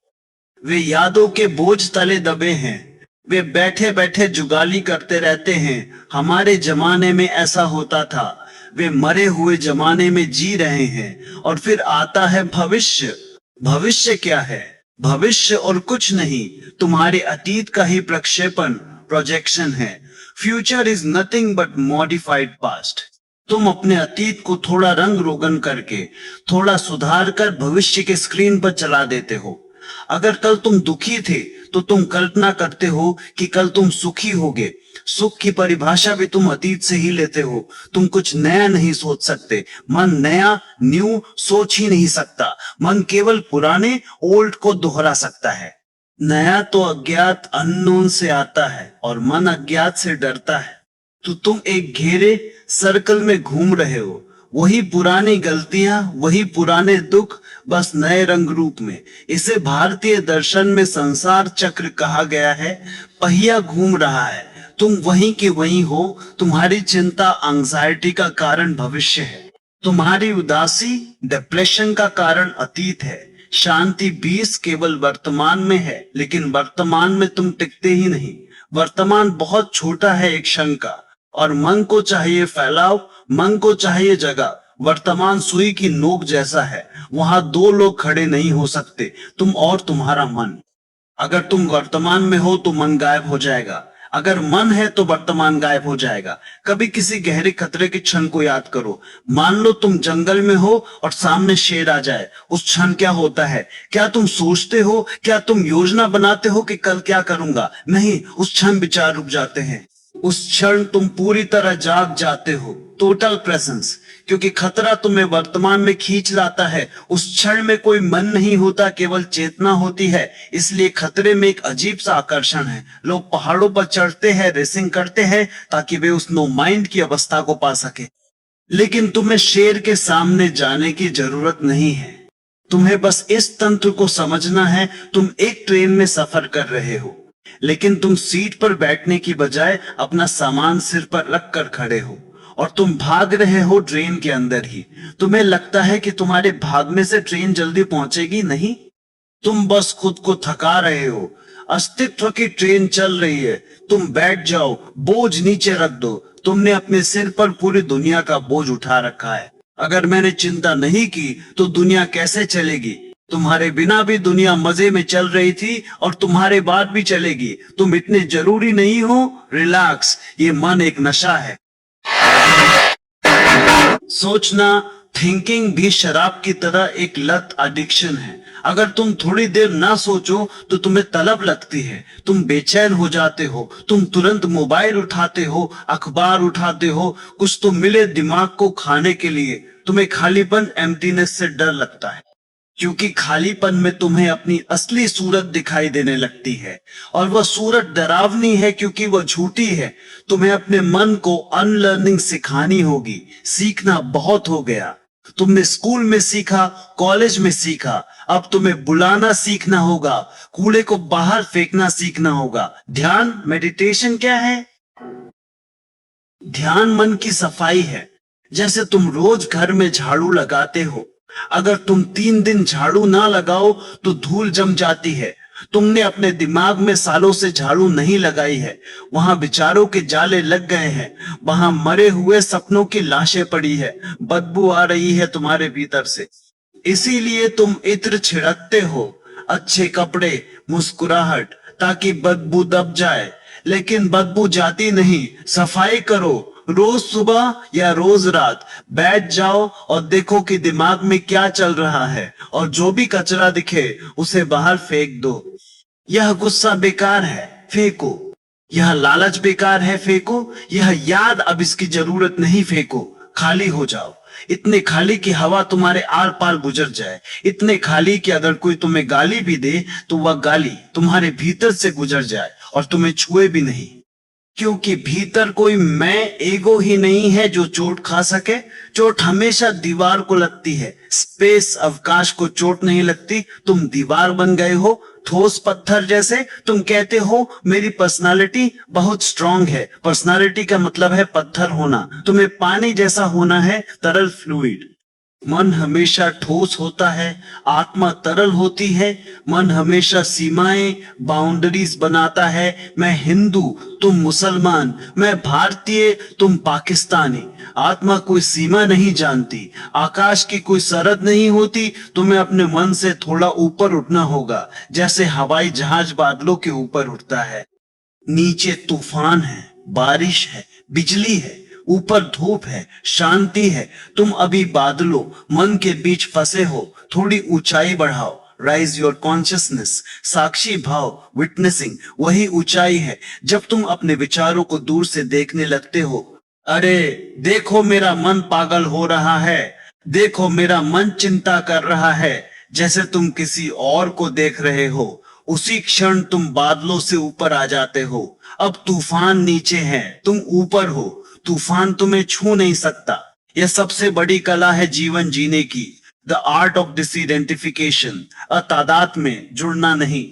वे यादों के बोझ तले दबे हैं। वे बैठे बैठे जुगाली करते रहते हैं, हमारे जमाने में ऐसा होता था। वे मरे हुए जमाने में जी रहे हैं। और फिर आता है भविष्य। भविष्य क्या है? भविष्य और कुछ नहीं, तुम्हारे अतीत का ही प्रक्षेपण, प्रोजेक्शन है। Future is nothing but modified past. तुम अपने अतीत को थोड़ा रंग रोगन करके, थोड़ा सुधार कर भविष्य के स्क्रीन पर चला देते हो। अगर कल तुम दुखी थे तो तुम कल्पना करते हो कि कल तुम सुखी होगे। सुख की परिभाषा भी तुम अतीत से ही लेते हो। तुम कुछ नया नहीं सोच सकते। मन नया, न्यू सोच ही नहीं सकता। मन केवल पुराने, ओल्ड को दोहरा सकता है। नया तो अज्ञात, अननोन से आता है, और मन अज्ञात से डरता है। तो तुम एक घेरे, सर्कल में घूम रहे हो। वही पुरानी गलतियां, वही पुराने दुख, बस नए रंग रूप में। इसे भारतीय दर्शन में संसार चक्र कहा गया है। पहिया घूम रहा है, तुम वहीं के वहीं हो। तुम्हारी चिंता, एंजाइटी का कारण भविष्य है। तुम्हारी उदासी, डिप्रेशन का कारण अतीत है। शांति, पीस केवल वर्तमान में है, लेकिन वर्तमान में तुम टिकते ही नहीं। वर्तमान बहुत छोटा है एक क्षण का, और मन को चाहिए फैलाव, मन को चाहिए जगह। वर्तमान सुई की नोक जैसा है, वहां दो लोग खड़े नहीं हो सकते, तुम और तुम्हारा मन। अगर तुम वर्तमान में हो तो मन गायब हो जाएगा, अगर मन है तो वर्तमान गायब हो जाएगा। कभी किसी गहरे खतरे के क्षण को याद करो। मान लो तुम जंगल में हो और सामने शेर आ जाए, उस क्षण क्या होता है? क्या तुम सोचते हो? क्या तुम योजना बनाते हो कि कल क्या करूंगा? नहीं, उस क्षण विचार रुक जाते हैं। उस क्षण तुम पूरी तरह जाग जाते हो, टोटल प्रेजेंस। क्योंकि खतरा तुम्हें वर्तमान में खींच लाता है। उस क्षण में कोई मन नहीं होता, केवल चेतना होती है। इसलिए खतरे में एक अजीब सा आकर्षण है। लोग पहाड़ों पर चढ़ते हैं, रेसिंग करते हैं, ताकि वे उस नो माइंड की अवस्था को पा सके। लेकिन तुम्हें शेर के सामने जाने की जरूरत नहीं है। तुम्हें बस इस तंत्र को समझना है। तुम एक ट्रेन में सफर कर रहे हो, लेकिन तुम सीट पर बैठने की बजाय अपना सामान सिर पर रख कर खड़े हो, और तुम भाग रहे हो ट्रेन के अंदर ही। तुम्हें लगता है कि तुम्हारे भागने से ट्रेन जल्दी पहुंचेगी, नहीं, तुम बस खुद को थका रहे हो। अस्तित्व की ट्रेन चल रही है, तुम बैठ जाओ, बोझ नीचे रख दो। तुमने अपने सिर पर पूरी दुनिया का बोझ उठा रखा है। अगर मैंने चिंता नहीं की तो दुनिया कैसे चलेगी? तुम्हारे बिना भी दुनिया मजे में चल रही थी, और तुम्हारे बाद भी चलेगी। तुम इतने जरूरी नहीं हो। रिलैक्स, ये मन एक नशा है। सोचना, थिंकिंग भी शराब की तरह एक लत, एडिक्शन है। अगर तुम थोड़ी देर ना सोचो तो तुम्हें तलब लगती है। तुम बेचैन हो जाते हो, तुम तुरंत मोबाइल उठाते हो, अखबार उठाते हो, कुछ तो मिले दिमाग को खाने के लिए। तुम्हें खालीपन, एम्प्टीनेस से डर लगता है, क्योंकि खालीपन में तुम्हें अपनी असली सूरत दिखाई देने लगती है। और वह सूरत डरावनी है, क्योंकि वह झूठी है। तुम्हें अपने मन को अनलर्निंग सिखानी होगी। सीखना बहुत हो गया। तुमने स्कूल में सीखा, कॉलेज में सीखा, अब तुम्हें बुलाना सीखना होगा। कूड़े को बाहर फेंकना सीखना होगा। ध्यान, मेडिटेशन क्या है? ध्यान मन की सफाई है। जैसे तुम रोज घर में झाड़ू लगाते हो, अगर तुम 3 दिन झाड़ू ना लगाओ तो धूल जम जाती है। तुमने अपने दिमाग में सालों से झाड़ू नहीं लगाई है, वहां विचारों के जाले लग गए हैं, वहां मरे हुए सपनों की लाशें पड़ी है, बदबू आ रही है तुम्हारे भीतर से। इसीलिए तुम इत्र छिड़कते हो, अच्छे कपड़े, मुस्कुराहट, ताकि बदबू दब जाए। लेकिन बदबू जाती नहीं। सफाई करो, रोज सुबह या रोज रात बैठ जाओ और देखो कि दिमाग में क्या चल रहा है, और जो भी कचरा दिखे उसे बाहर फेंक दो। यह गुस्सा बेकार है, फेंको। यह लालच बेकार है, फेंको। यह याद, अब इसकी जरूरत नहीं, फेंको। खाली हो जाओ, इतने खाली कि हवा तुम्हारे आर पार गुजर जाए। इतने खाली कि अगर कोई तुम्हें गाली भी दे तो वह गाली तुम्हारे भीतर से गुजर जाए और तुम्हें छुए भी नहीं। क्योंकि भीतर कोई मैं, ईगो ही नहीं है जो चोट खा सके। चोट हमेशा दीवार को लगती है, स्पेस, अवकाश को चोट नहीं लगती। तुम दीवार बन गए हो, ठोस पत्थर जैसे। तुम कहते हो मेरी पर्सनालिटी बहुत स्ट्रांग है। पर्सनालिटी का मतलब है पत्थर होना। तुम्हें पानी जैसा होना है, तरल, फ्लूइड। मन हमेशा ठोस होता है, आत्मा तरल होती है। मन हमेशा सीमाएं, बाउंड्रीज बनाता है। मैं हिंदू, तुम मुसलमान, मैं भारतीय, तुम पाकिस्तानी। आत्मा कोई सीमा नहीं जानती, आकाश की कोई सरहद नहीं होती। तुम्हें अपने मन से थोड़ा ऊपर उठना होगा, जैसे हवाई जहाज बादलों के ऊपर उठता है। नीचे तूफान है, बारिश है, बिजली है, ऊपर धूप है, शांति है। तुम अभी बादलों, मन के बीच फंसे हो। थोड़ी ऊंचाई बढ़ाओ, राइज योर कॉन्शियसनेस। साक्षी भाव, विटनेसिंग, वही ऊंचाई है जब तुम अपने विचारों को दूर से देखने लगते हो। अरे देखो, मेरा मन पागल हो रहा है, देखो मेरा मन चिंता कर रहा है, जैसे तुम किसी और को देख रहे हो। उसी क्षण तुम बादलों से ऊपर आ जाते हो। अब तूफान नीचे है, तुम ऊपर हो। तूफान तुम्हें छू नहीं सकता। यह सबसे बड़ी कला है जीवन जीने की, द आर्ट ऑफ डिसआइडेंटिफिकेशन, तादाद में जुड़ना नहीं।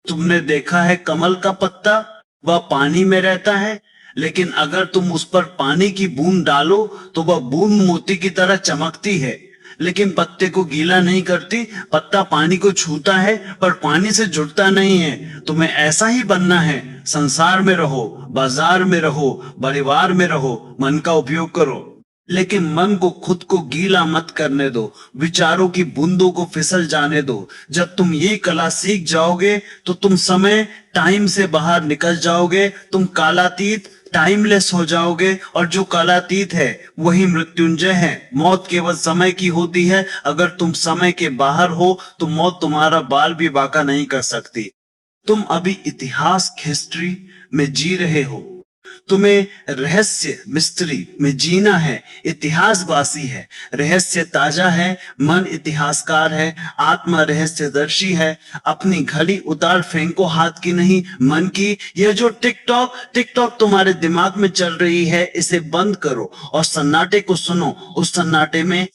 तुमने देखा है कमल का पत्ता, वह पानी में रहता है, लेकिन अगर तुम उस पर पानी की बूंद डालो तो वह बूंद मोती की तरह चमकती है, लेकिन पत्ते को गीला नहीं करती। पत्ता पानी को छूता है पर पानी से जुड़ता नहीं है। तुम्हें ऐसा ही बनना है। संसार में रहो, बाजार में रहो, परिवार में रहो, मन का उपयोग करो, लेकिन मन को खुद को गीला मत करने दो। विचारों की बूंदों को फिसल जाने दो। जब तुम ये कला सीख जाओगे तो तुम समय, टाइम से बाहर निकल जाओगे। तुम कालातीत, टाइमलेस हो जाओगे, और जो कालातीत है वही मृत्युंजय है। मौत केवल समय की होती है। अगर तुम समय के बाहर हो तो मौत तुम्हारा बाल भी बांका नहीं कर सकती। तुम अभी इतिहास, हिस्ट्री में जी रहे हो। तुम्हें रहस्य मिस्ट्री में जीना है, इतिहासवासी है, रहस्य ताजा है, मन इतिहासकार है, आत्मा रहस्यदर्शी है। अपनी घड़ी उतार फेंको हाथ की नहीं मन की। यह जो टिकटॉक टिकटॉक तुम्हारे दिमाग में चल रही है, इसे बंद करो और सन्नाटे को सुनो। उस सन्नाटे में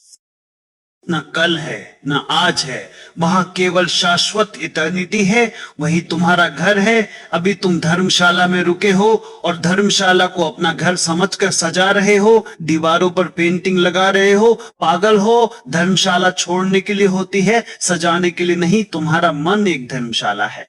न कल है न आज है, वहां केवल शाश्वत इटर्निटी है। वही तुम्हारा घर है। अभी तुम धर्मशाला में रुके हो और धर्मशाला को अपना घर समझकर सजा रहे हो, दीवारों पर पेंटिंग लगा रहे हो। पागल हो, धर्मशाला छोड़ने के लिए होती है, सजाने के लिए नहीं। तुम्हारा मन एक धर्मशाला है।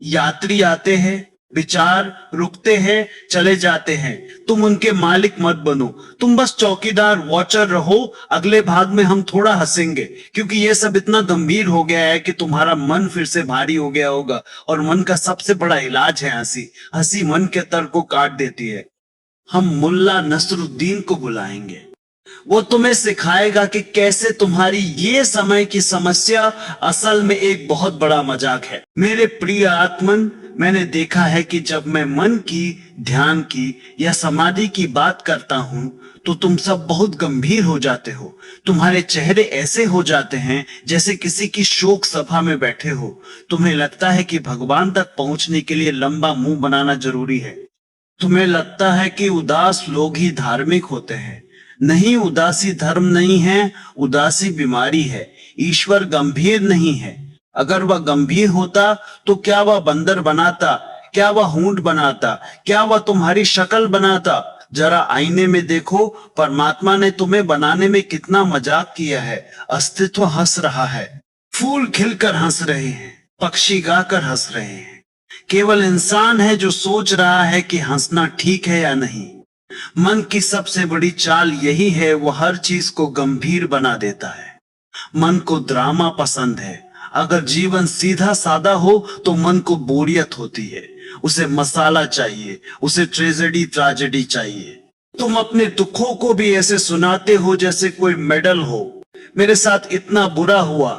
यात्री आते हैं, विचार रुकते हैं, चले जाते हैं। तुम उनके मालिक मत बनो, तुम बस चौकीदार वॉचर रहो। अगले भाग में हम थोड़ा हंसेंगे, क्योंकि ये सब इतना गंभीर हो गया है कि तुम्हारा मन फिर से भारी हो गया होगा। और मन का सबसे बड़ा इलाज है हंसी। हंसी मन के तर्क को काट देती है। हम मुल्ला नसरुद्दीन को बुलाएंगे। वो तुम्हें सिखाएगा कि कैसे तुम्हारी ये समय की समस्या असल में एक बहुत बड़ा मजाक है। मेरे प्रिय आत्मन, मैंने देखा है कि जब मैं मन की, ध्यान की या समाधि की बात करता हूं तो तुम सब बहुत गंभीर हो जाते हो। तुम्हारे चेहरे ऐसे हो जाते हैं जैसे किसी की शोक सभा में बैठे हो। तुम्हें लगता है कि भगवान तक पहुंचने के लिए लंबा मुंह बनाना जरूरी है। तुम्हें लगता है कि उदास लोग ही धार्मिक होते हैं। नहीं, उदासी धर्म नहीं है, उदासी बीमारी है। ईश्वर गंभीर नहीं है। अगर वह गंभीर होता तो क्या वह बंदर बनाता, क्या वह हूंट बनाता, क्या वह तुम्हारी शक्ल बनाता? जरा आईने में देखो, परमात्मा ने तुम्हें बनाने में कितना मजाक किया है। अस्तित्व हंस रहा है, फूल खिलकर हंस रहे हैं, पक्षी गाकर हंस रहे हैं। केवल इंसान है जो सोच रहा है कि हंसना ठीक है या नहीं। मन की सबसे बड़ी चाल यही है, वो हर चीज को गंभीर बना देता है। मन को ड्रामा पसंद है। अगर जीवन सीधा सादा हो तो मन को बोरियत होती है। उसे मसाला चाहिए, उसे ट्रेजेडी चाहिए। तुम अपने दुखों को भी ऐसे सुनाते हो जैसे कोई मेडल हो। मेरे साथ इतना बुरा हुआ।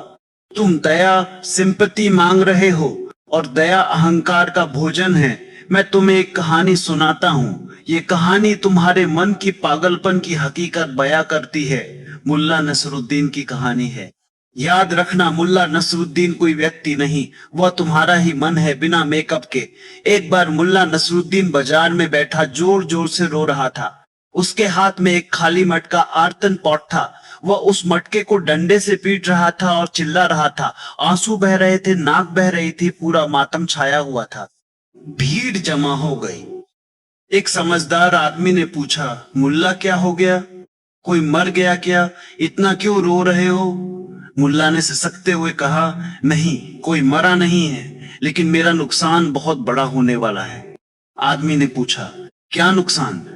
तुम दया, सिंपैथी मांग रहे हो, और दया अहंकार का भोजन है। मैं तुम्हें एक कहानी सुनाता हूँ। ये कहानी तुम्हारे मन की पागलपन की हकीकत बयां करती है। मुल्ला नसरुद्दीन की कहानी है। याद रखना, मुल्ला नसरुद्दीन कोई व्यक्ति नहीं, वह तुम्हारा ही मन है, बिना मेकअप के। एक बार मुल्ला नसरुद्दीन बाजार में बैठा जोर जोर से रो रहा था। उसके हाथ में एक खाली मटका आर्तन पॉट था। वह उस मटके को डंडे से पीट रहा था और चिल्ला रहा था। आंसू बह रहे थे, नाक बह रही थी, पूरा मातम छाया हुआ था। भीड़ जमा हो गई। एक समझदार आदमी ने पूछा, मुल्ला क्या हो गया? कोई मर गया क्या? इतना क्यों रो रहे हो? मुल्ला ने सिसकते हुए कहा, नहीं, कोई मरा नहीं है, लेकिन मेरा नुकसान बहुत बड़ा होने वाला है। आदमी ने पूछा, क्या नुकसान?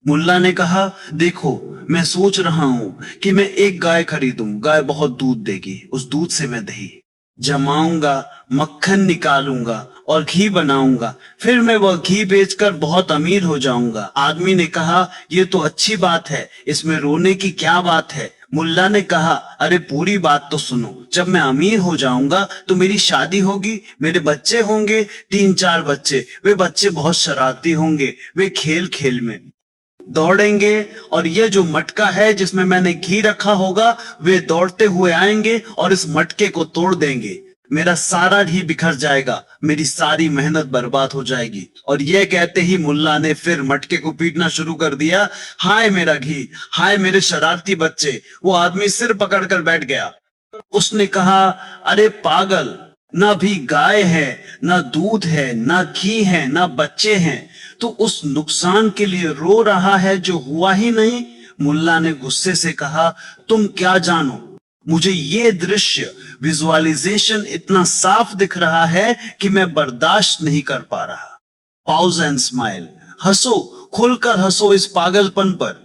मुल्ला ने कहा, देखो, मैं सोच रहा हूं कि मैं एक गाय खरीदूं। गाय बहुत दूध देगी। उस दूध से मैं दही जमाऊंगा, मक्खन निकालूंगा और घी बनाऊंगा। फिर मैं वह घी बेचकर बहुत अमीर हो जाऊंगा। आदमी ने कहा, ये तो अच्छी बात है, इसमें रोने की क्या बात है? मुल्ला ने कहा, अरे पूरी बात तो सुनो। जब मैं अमीर हो जाऊंगा तो मेरी शादी होगी, मेरे बच्चे होंगे, 3-4 बच्चे। वे बच्चे बहुत शरारती होंगे। वे खेल खेल में दौड़ेंगे, और ये जो मटका है जिसमें मैंने घी रखा होगा, वे दौड़ते हुए आएंगे और इस मटके को तोड़ देंगे। मेरा सारा घी बिखर जाएगा, मेरी सारी मेहनत बर्बाद हो जाएगी। और यह कहते ही मुल्ला ने फिर मटके को पीटना शुरू कर दिया। हाय मेरा घी, हाय मेरे शरारती बच्चे। वो आदमी सिर पकड़कर बैठ गया। उसने कहा, अरे पागल, ना भी गाय है, ना दूध है, ना घी है, ना बच्चे हैं, तो उस नुकसान के लिए रो रहा है जो हुआ ही नहीं। मुल्ला ने गुस्से से कहा, तुम क्या जानो, मुझे ये दृश्य, विजुअलाइजेशन इतना साफ दिख रहा है कि मैं बर्दाश्त नहीं कर पा रहा। पॉज एंड स्माइल, हंसो, खुलकर हंसो इस पागलपन पर,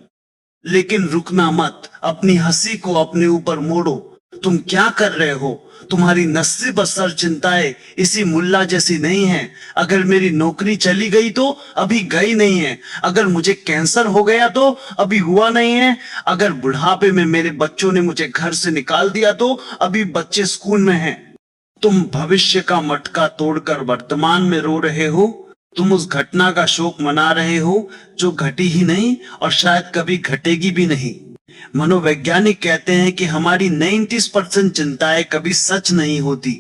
लेकिन रुकना मत। अपनी हंसी को अपने ऊपर मोड़ो। तुम क्या कर रहे हो? तुम्हारी नसीब असर चिंताएं इसी मुल्ला जैसी नहीं है। अगर मेरी नौकरी चली गई तो अभी गई नहीं है। अगर मुझे कैंसर हो गया तो अभी हुआ नहीं है। अगर बुढ़ापे में मेरे बच्चों ने मुझे घर से निकाल दिया तो अभी बच्चे स्कूल में हैं। तुम भविष्य का मटका तोड़कर वर्तमान में रो रहे हो। तुम उस घटना का शोक मना रहे हो जो घटी ही नहीं और शायद कभी घटेगी भी नहीं। मनोवैज्ञानिक कहते हैं कि हमारी 90% चिंताएं कभी सच नहीं होती,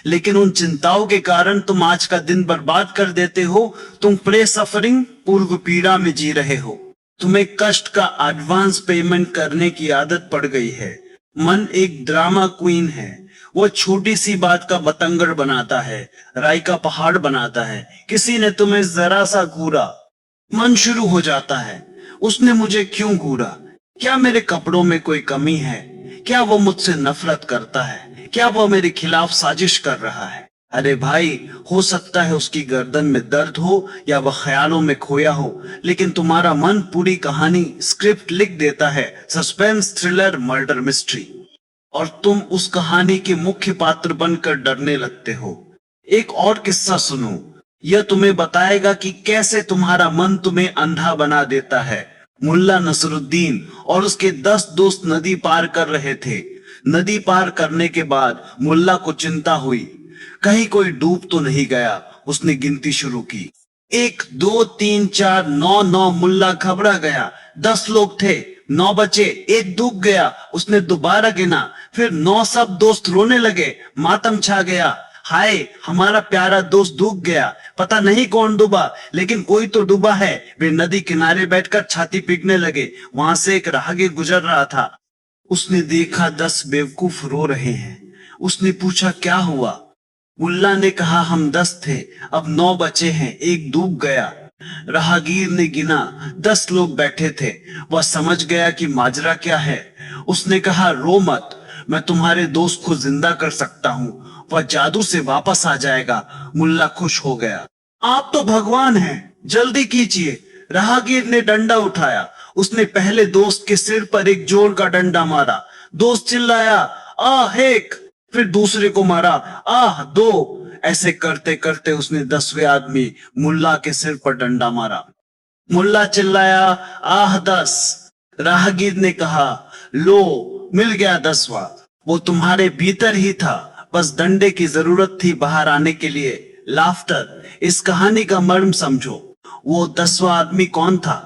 लेकिन उन चिंताओं के कारण तुम आज का दिन बर्बाद कर देते हो। तुम प्रे सफरिंग, पूर्व पीड़ा में जी रहे हो। तुम्हें कष्ट का एडवांस पेमेंट करने की आदत पड़ गई है। मन एक ड्रामा क्वीन है। वो छोटी सी बात का बतंगड़ बनाता है, राई का पहाड़ बनाता है। किसी ने तुम्हें जरा सा घूरा, मन शुरू हो जाता है, उसने मुझे क्यों घूरा? क्या मेरे कपड़ों में कोई कमी है? क्या वो मुझसे नफरत करता है? क्या वो मेरे खिलाफ साजिश कर रहा है? अरे भाई, हो सकता है उसकी गर्दन में दर्द हो या वह ख्यालों में खोया हो, लेकिन तुम्हारा मन पूरी कहानी स्क्रिप्ट लिख देता है, सस्पेंस, थ्रिलर, मर्डर मिस्ट्री, और तुम उस कहानी के मुख्य पात्र बनकर डरने लगते हो। एक और किस्सा सुनो, यह तुम्हें बताएगा कि कैसे तुम्हारा मन तुम्हें अंधा बना देता है। मुल्ला नसरुद्दीन और उसके 10 दोस्त नदी पार कर रहे थे। नदी पार करने के बाद मुल्ला को चिंता हुई, कहीं कोई डूब तो नहीं गया। उसने गिनती शुरू की, 1 2 3 4 9 9। मुल्ला घबरा गया, 10 लोग थे, 9 बचे, 1 डूब गया। उसने दोबारा गिना, फिर 9। सब दोस्त रोने लगे, मातम छा गया। हाय, हमारा प्यारा दोस्त डूब गया। पता नहीं कौन डूबा, लेकिन कोई तो डूबा है। वे नदी किनारे बैठकर छाती पीटने लगे। वहां से एक राहगीर गुजर रहा था। उसने देखा 10 बेवकूफ रो रहे हैं। उसने पूछा, क्या हुआ? मुल्ला ने कहा, हम 10 थे, अब 9 बचे हैं, 1 डूब गया। राहगीर ने गिना, 10 लोग बैठे थे। वह समझ गया कि माजरा क्या है। उसने कहा, रो मत, मैं तुम्हारे दोस्त को जिंदा कर सकता हूँ, वह जादू से वापस आ जाएगा। मुल्ला खुश हो गया, आप तो भगवान हैं, जल्दी कीजिए। राहगीर ने डंडा उठाया। उसने पहले दोस्त के सिर पर एक जोर का डंडा मारा। दोस्त चिल्लाया, आह एक। फिर दूसरे को मारा, आह 2। ऐसे करते करते उसने 10वें आदमी मुल्ला के सिर पर डंडा मारा। मुल्ला चिल्लाया, आह 10। राहगीर ने कहा, लो, मिल गया 10वां। वो तुम्हारे भीतर ही था, बस डंडे की जरूरत थी बाहर आने के लिए। लाफ्टर। इस कहानी का मर्म समझो। वो 10वां आदमी कौन था?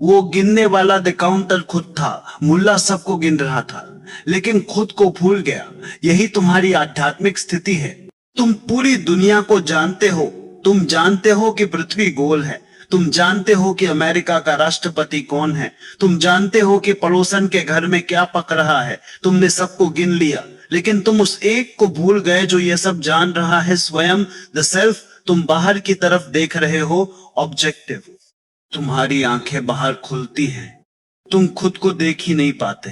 वो गिनने वाला द काउंटर खुद था। मुल्ला सबको गिन रहा था, लेकिन खुद को भूल गया। यही तुम्हारी आध्यात्मिक स्थिति है। तुम पूरी दुनिया को जानते हो। तुम जानते हो कि पृथ्वी गोल है। तुम जानते हो कि अमेरिका का राष्ट्रपति कौन है। तुम जानते हो कि पड़ोसन के घर में क्या पक रहा है। तुमने सबको गिन लिया, लेकिन तुम उस एक को भूल गए जो ये सब जान रहा है, स्वयं, द सेल्फ। तुम बाहर की तरफ देख रहे हो, ऑब्जेक्टिव। तुम्हारी आंखें बाहर खुलती हैं, तुम खुद को देख ही नहीं पाते।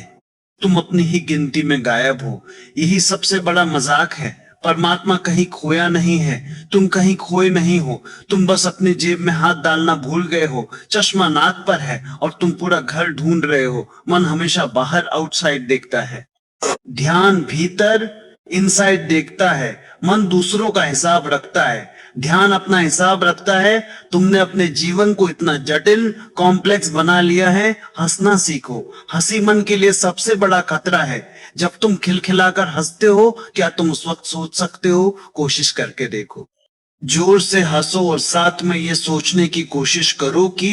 तुम अपनी ही गिनती में गायब हो। यही सबसे बड़ा मजाक है। परमात्मा कहीं खोया नहीं है, तुम कहीं खोए नहीं हो। तुम बस अपनी जेब में हाथ डालना भूल गए हो। चश्मा नाक पर है और तुम पूरा घर ढूंढ रहे हो। मन हमेशा बाहर, आउटसाइड देखता है। ध्यान भीतर, इनसाइड देखता है। मन दूसरों का हिसाब रखता है, ध्यान अपना हिसाब रखता है। तुमने अपने जीवन को इतना जटिल, कॉम्प्लेक्स बना लिया है। हंसना सीखो। हंसी मन के लिए सबसे बड़ा खतरा है। जब तुम खिलखिलाकर हंसते हो, क्या तुम उस वक्त सोच सकते हो? कोशिश करके देखो। जोर से हंसो और साथ में ये सोचने की कोशिश करो कि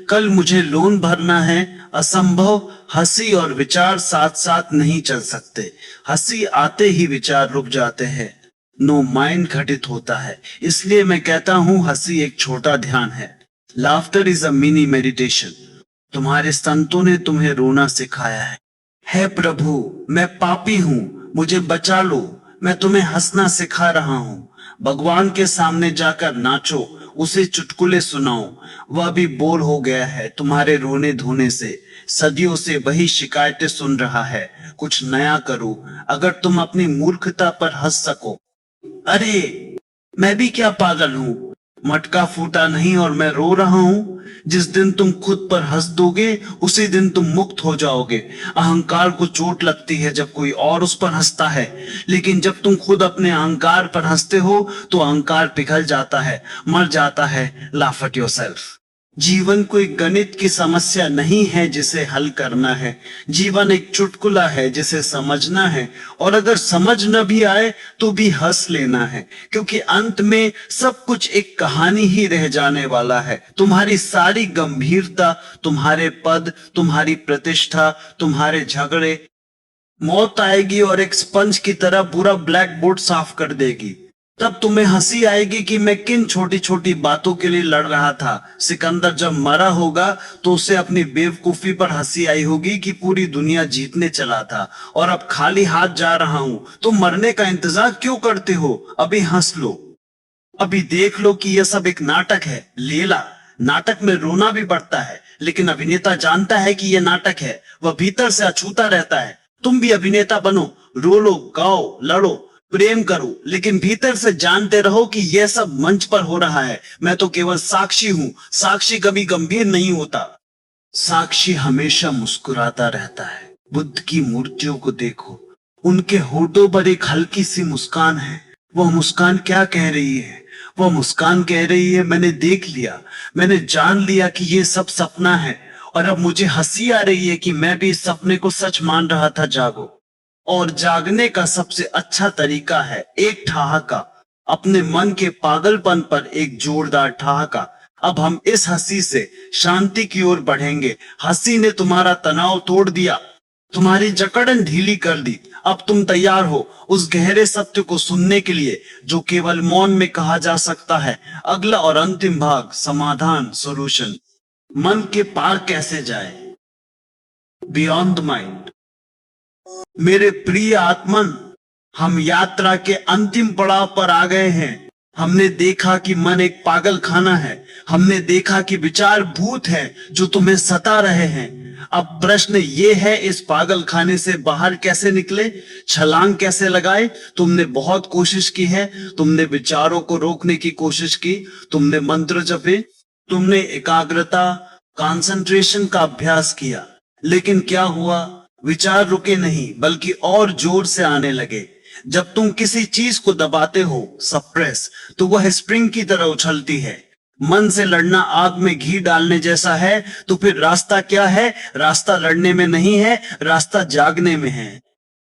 कल मुझे लोन भरना है। असंभव। हंसी और विचार साथ साथ नहीं चल सकते। हंसी आते ही विचार रुक जाते हैं। नो माइंड घटित होता है। इसलिए मैं कहता हूं, हंसी एक छोटा ध्यान है। Laughter is a mini meditation. तुम्हारे संतों ने तुम्हें रोना सिखाया है। हे प्रभु, मैं पापी हूं, मुझे बचा लो। मैं तुम्हें हंसना सिखा रहा हूं। भगवान के सामने जाकर नाचो, उसे चुटकुले सुनाओ। वह भी बोर हो गया है तुम्हारे रोने धोने से। सदियों से वही शिकायतें सुन रहा है। कुछ नया करो, अगर तुम अपनी मूर्खता पर हंस सको। अरे, मैं भी क्या पागल हूं? मटका फूटा नहीं और मैं रो रहा हूं। जिस दिन तुम खुद पर हंस दोगे, उसी दिन तुम मुक्त हो जाओगे। अहंकार को चोट लगती है जब कोई और उस पर हंसता है, लेकिन जब तुम खुद अपने अहंकार पर हंसते हो तो अहंकार पिघल जाता है, मर जाता है। Laugh at yourself. जीवन कोई गणित की समस्या नहीं है जिसे हल करना है। जीवन एक चुटकुला है जिसे समझना है, और अगर समझ न भी आए तो भी हंस लेना है, क्योंकि अंत में सब कुछ एक कहानी ही रह जाने वाला है। तुम्हारी सारी गंभीरता, तुम्हारे पद, तुम्हारी प्रतिष्ठा, तुम्हारे झगड़े, मौत आएगी और एक स्पंज की तरह पूरा ब्लैक बोर्ड साफ कर देगी। तब तुम्हें हंसी आएगी कि मैं किन छोटी छोटी बातों के लिए लड़ रहा था। सिकंदर जब मरा होगा तो उसे अपनी बेवकूफी पर हंसी आई होगी कि पूरी दुनिया जीतने चला था और अब खाली हाथ जा रहा हूं। तुम मरने का इंतजार क्यों करते हो? अभी हंस लो, अभी देख लो कि यह सब एक नाटक है। लीला, नाटक में रोना भी पड़ता है, लेकिन अभिनेता जानता है कि यह नाटक है। वह भीतर से अछूता रहता है। तुम भी अभिनेता बनो, रो लो, गाओ, लड़ो, प्रेम करो, लेकिन भीतर से जानते रहो कि यह सब मंच पर हो रहा है। मैं तो केवल साक्षी हूं। साक्षी कभी गंभीर नहीं होता। साक्षी हमेशा मुस्कुराता रहता है। बुद्ध की मूर्तियों को देखो, उनके होठों पर एक हल्की सी मुस्कान है। वह मुस्कान क्या कह रही है? वह मुस्कान कह रही है, मैंने देख लिया, मैंने जान लिया कि यह सब सपना है, और अब मुझे हंसी आ रही है कि मैं भी इस सपने को सच मान रहा था। जागो, और जागने का सबसे अच्छा तरीका है एक ठहाका, अपने मन के पागलपन पर एक जोरदार ठहाका। अब हम इस हंसी से शांति की ओर बढ़ेंगे। हंसी ने तुम्हारा तनाव तोड़ दिया, तुम्हारी जकड़न ढीली कर दी। अब तुम तैयार हो उस गहरे सत्य को सुनने के लिए जो केवल मौन में कहा जा सकता है। अगला और अंतिम भाग, समाधान, सॉल्यूशन। मन के पार कैसे जाए? Beyond the mind. मेरे प्रिय आत्मन, हम यात्रा के अंतिम पड़ाव पर आ गए हैं। हमने देखा कि मन एक पागल खाना है। हमने देखा कि विचार भूत है जो तुम्हें सता रहे हैं। अब प्रश्न ये है, इस पागल खाने से बाहर कैसे निकले? छलांग कैसे लगाए? तुमने बहुत कोशिश की है। तुमने विचारों को रोकने की कोशिश की, तुमने मंत्र जपे, तुमने एकाग्रता, कंसंट्रेशन का अभ्यास किया, लेकिन क्या हुआ? विचार रुके नहीं, बल्कि और जोर से आने लगे। जब तुम किसी चीज को दबाते हो, सप्रेस, तो वह स्प्रिंग की तरह उछलती है। मन से लड़ना आग में घी डालने जैसा है। तो फिर रास्ता क्या है? रास्ता लड़ने में नहीं है, रास्ता जागने में है।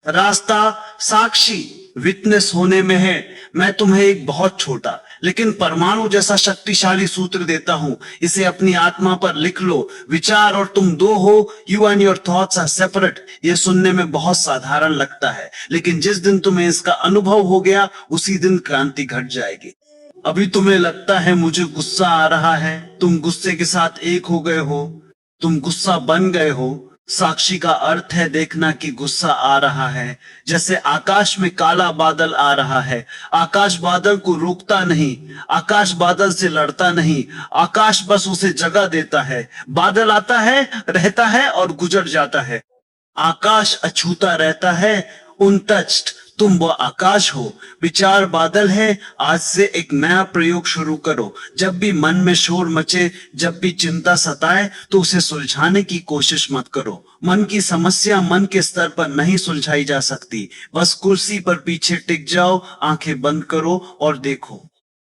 रास्ता साक्षी, विटनेस होने में है। मैं तुम्हें एक बहुत छोटा लेकिन परमाणु जैसा शक्तिशाली सूत्र देता हूं। इसे अपनी आत्मा पर लिख लो। विचार और तुम दो हो, you and your thoughts are separate. यह सुनने में बहुत साधारण लगता है, लेकिन जिस दिन तुम्हें इसका अनुभव हो गया, उसी दिन क्रांति घट जाएगी। अभी तुम्हें लगता है मुझे गुस्सा आ रहा है। तुम गुस्से के साथ एक हो गए हो, तुम गुस्सा बन गए हो। साक्षी का अर्थ है देखना कि गुस्सा आ रहा है, जैसे आकाश में काला बादल आ रहा है। आकाश बादल को रोकता नहीं, आकाश बादल से लड़ता नहीं, आकाश बस उसे जगह देता है। बादल आता है, रहता है और गुजर जाता है। आकाश अछूता रहता है, अनटच्ड। तुम वो आकाश हो। विचार बादल है। आज से एक नया प्रयोग शुरू करो। जब भी मन में शोर मचे, जब भी चिंता सताए, तो उसे सुलझाने की कोशिश मत करो। मन की समस्या मन के स्तर पर नहीं सुलझाई जा सकती। बस कुर्सी पर पीछे टिक जाओ, आंखें बंद करो और देखो,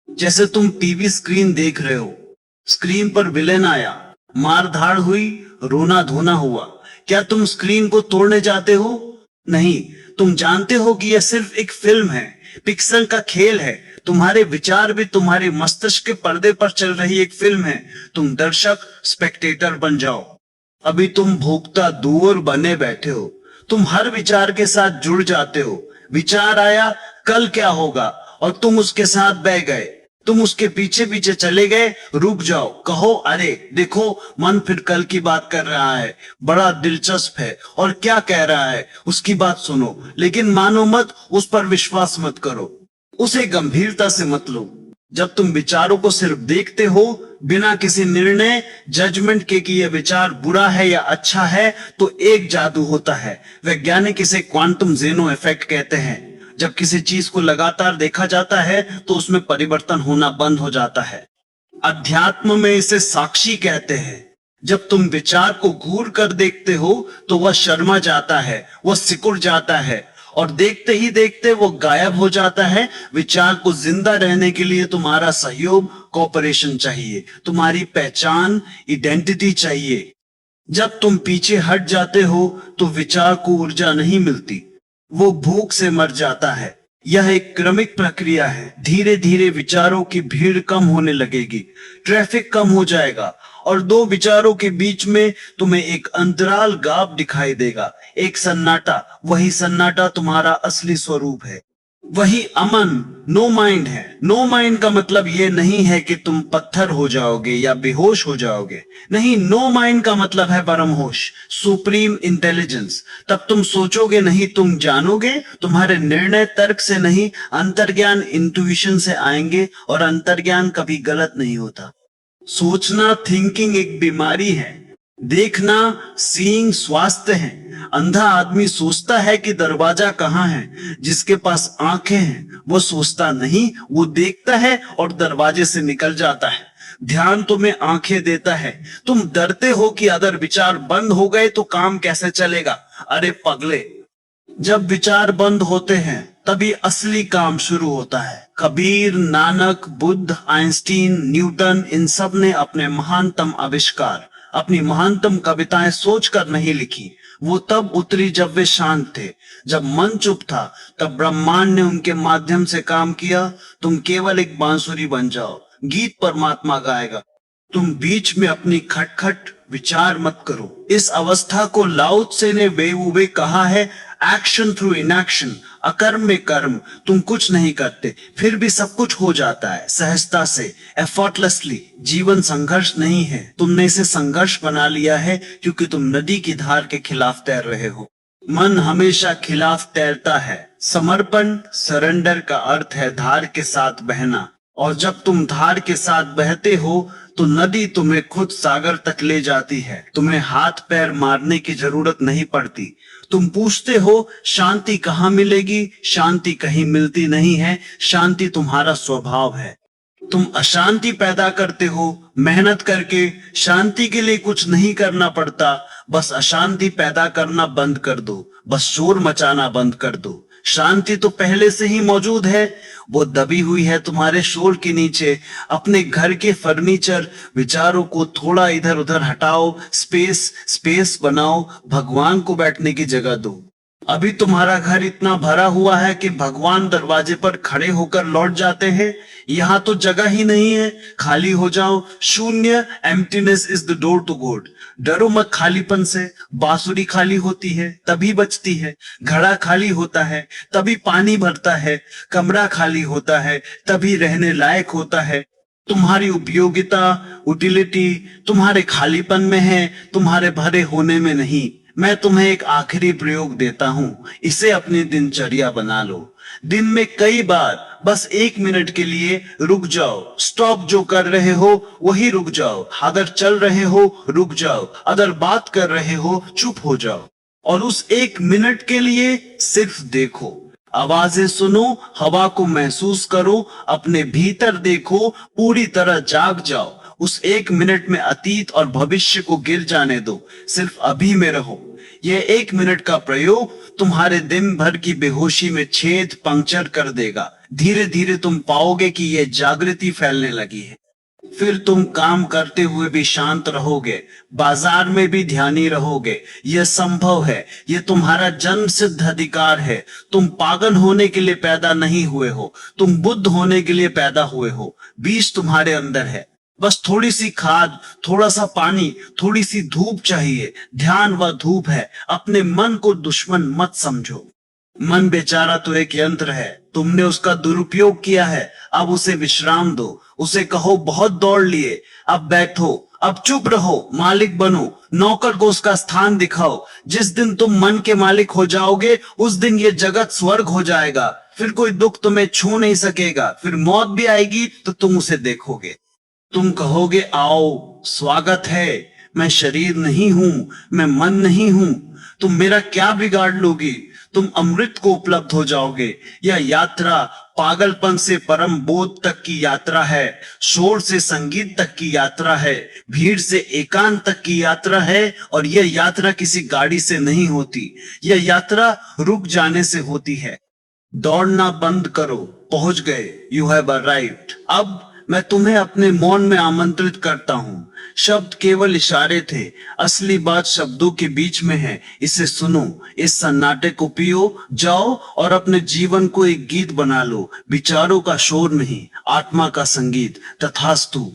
जैसे तुम टीवी स्क्रीन देख रहे हो। स्क्रीन पर विलेन आया, मार धाड़ हुई, रोना धोना हुआ। क्या तुम स्क्रीन को तोड़ने जाते हो? नहीं, तुम जानते हो कि यह सिर्फ एक फिल्म है, पिक्सल का खेल है। तुम्हारे विचार भी तुम्हारे मस्तिष्क के पर्दे पर चल रही एक फिल्म है। तुम दर्शक, स्पेक्टेटर बन जाओ। अभी तुम भोक्ता, दूर बने बैठे हो। तुम हर विचार के साथ जुड़ जाते हो। विचार आया, कल क्या होगा, और तुम उसके साथ बह गए। तुम उसके पीछे पीछे चले गए। रुक जाओ, कहो, अरे देखो, मन फिर कल की बात कर रहा है, बड़ा दिलचस्प है, और क्या कह रहा है उसकी बात सुनो, लेकिन मानो मत, उस पर विश्वास मत करो, उसे गंभीरता से मत लो। जब तुम विचारों को सिर्फ देखते हो, बिना किसी निर्णय, जजमेंट के कि यह विचार बुरा है या अच्छा है, तो एक जादू होता है। वैज्ञानिक इसे क्वांटम जेनो इफेक्ट कहते हैं। जब किसी चीज को लगातार देखा जाता है तो उसमें परिवर्तन होना बंद हो जाता है। अध्यात्म में इसे साक्षी कहते हैं। जब तुम विचार को घूर कर देखते हो तो वह शर्मा जाता है, वह सिकुड़ जाता है, और देखते ही देखते वो गायब हो जाता है। विचार को जिंदा रहने के लिए तुम्हारा सहयोग, कोऑपरेशन चाहिए, तुम्हारी पहचान, आइडेंटिटी चाहिए। जब तुम पीछे हट जाते हो तो विचार को ऊर्जा नहीं मिलती, वो भूख से मर जाता है। यह एक क्रमिक प्रक्रिया है। धीरे धीरे विचारों की भीड़ कम होने लगेगी, ट्रैफिक कम हो जाएगा और दो विचारों के बीच में तुम्हें एक अंतराल गैप दिखाई देगा, एक सन्नाटा। वही सन्नाटा तुम्हारा असली स्वरूप है, वही अमन, नो माइंड है। नो माइंड का मतलब ये नहीं है कि तुम पत्थर हो जाओगे या बेहोश हो जाओगे। नहीं, नो माइंड का मतलब है परम होश, सुप्रीम इंटेलिजेंस। तब तुम सोचोगे नहीं, तुम जानोगे। तुम्हारे निर्णय तर्क से नहीं, अंतर्ज्ञान, इंट्यूशन से आएंगे और अंतर्ज्ञान कभी गलत नहीं होता। सोचना, थिंकिंग एक बीमारी है, देखना, सीइंग स्वास्थ्य है। अंधा आदमी सोचता है कि दरवाजा कहाँ है, जिसके पास आंखें हैं वो सोचता नहीं, वो देखता है और दरवाजे से निकल जाता है। ध्यान तुम्हें आंखें देता है। तुम डरते हो कि अगर विचार बंद हो गए तो काम कैसे चलेगा। अरे पगले, जब विचार बंद होते हैं तभी असली काम शुरू होता है। कबीर, नानक, बुद्ध, आइंस्टीन, न्यूटन, इन सब ने अपने महानतम आविष्कार, अपनी महानतम कविताएं सोचकर नहीं लिखी। वो तब उतरी जब वे शांत थे, जब मन चुप था। तब ब्रह्मांड ने उनके माध्यम से काम किया। तुम केवल एक बांसुरी बन जाओ, गीत परमात्मा गाएगा। तुम बीच में अपनी खटखट विचार मत करो। इस अवस्था को लाओ त्से ने बेवुबे कहा है, एक्शन थ्रू इनएक्शन, अकर्म में कर्म। तुम कुछ नहीं करते फिर भी सब कुछ हो जाता है, सहजता से, एफर्टलेसली। जीवन संघर्ष नहीं है, तुमने इसे संघर्ष बना लिया है क्योंकि तुम नदी की धार के खिलाफ तैर रहे हो। मन हमेशा खिलाफ तैरता है। समर्पण, सरेंडर का अर्थ है धार के साथ बहना, और जब तुम धार के साथ बहते हो तो नदी तुम्हें खुद सागर तक ले जाती है। तुम्हें हाथ पैर मारने की जरूरत नहीं पड़ती। तुम पूछते हो शांति कहाँ मिलेगी? शांति कहीं मिलती नहीं है, शांति तुम्हारा स्वभाव है। तुम अशांति पैदा करते हो मेहनत करके। शांति के लिए कुछ नहीं करना पड़ता, बस अशांति पैदा करना बंद कर दो, बस शोर मचाना बंद कर दो। शांति तो पहले से ही मौजूद है, वो दबी हुई है तुम्हारे शोर के नीचे। अपने घर के फर्नीचर, विचारों को थोड़ा इधर उधर हटाओ, स्पेस बनाओ, भगवान को बैठने की जगह दो। अभी तुम्हारा घर इतना भरा हुआ है कि भगवान दरवाजे पर खड़े होकर लौट जाते हैं। यहाँ तो जगह ही नहीं है, खाली हो जाओ। शून्य, emptiness is the door to God. डरो मत खालीपन से। बांसुरी खाली होती है तभी बजती है, घड़ा खाली होता है तभी पानी भरता है, कमरा खाली होता है तभी रहने लायक होता है। तुम्हारी उपयोगिता, यूटिलिटी तुम्हारे खालीपन में है, तुम्हारे भरे होने में नहीं। मैं तुम्हें एक आखिरी प्रयोग देता हूं, इसे अपनी दिनचर्या बना लो। दिन में कई बार बस 1 मिनट के लिए रुक जाओ। स्टॉप, जो कर रहे हो वही रुक जाओ। अगर चल रहे हो रुक जाओ, अगर बात कर रहे हो चुप हो जाओ और उस 1 मिनट के लिए सिर्फ देखो। आवाजें सुनो, हवा को महसूस करो, अपने भीतर देखो, पूरी तरह जाग जाओ। उस 1 मिनट में अतीत और भविष्य को गिर जाने दो, सिर्फ अभी में रहो। यह 1 मिनट का प्रयोग तुम्हारे दिन भर की बेहोशी में छेद पंक्चर कर देगा। धीरे धीरे तुम पाओगे कि यह जागृति फैलने लगी है। फिर तुम काम करते हुए भी शांत रहोगे, बाजार में भी ध्यानी रहोगे। यह संभव है, यह तुम्हारा जन्म सिद्ध अधिकार है। तुम पागल होने के लिए पैदा नहीं हुए हो, तुम बुद्ध होने के लिए पैदा हुए हो। बीज तुम्हारे अंदर है, बस थोड़ी सी खाद, थोड़ा सा पानी, थोड़ी सी धूप चाहिए। ध्यान व धूप है। अपने मन को दुश्मन मत समझो। मन बेचारा तो एक यंत्र है, तुमने उसका दुरुपयोग किया है, अब उसे विश्राम दो। उसे कहो बहुत दौड़ लिए, अब बैठो, अब चुप रहो, मालिक बनो, नौकर को उसका स्थान दिखाओ। जिस दिन तुम मन के मालिक हो जाओगे उस दिन ये जगत स्वर्ग हो जाएगा। फिर कोई दुख तुम्हें छू नहीं सकेगा। फिर मौत भी आएगी तो तुम उसे देखोगे। तुम कहोगे आओ, स्वागत है, मैं शरीर नहीं हूं, मैं मन नहीं हूं। तुम मेरा क्या बिगाड़ लोगी? तुम अमृत को उपलब्ध हो जाओगे। यह यात्रा पागलपन से परम बोध तक की यात्रा है, शोर से संगीत तक की यात्रा है, भीड़ से एकांत तक की यात्रा है। और यह यात्रा किसी गाड़ी से नहीं होती, यह यात्रा रुक जाने से होती है। दौड़ना बंद करो, पहुंच गए, यू हैव अराइव्ड। अब मैं तुम्हें अपने मौन में आमंत्रित करता हूं। शब्द केवल इशारे थे, असली बात शब्दों के बीच में है। इसे सुनो, इस सन्नाटे को पियो, जाओ और अपने जीवन को एक गीत बना लो। विचारों का शोर नहीं, आत्मा का संगीत। तथास्तु।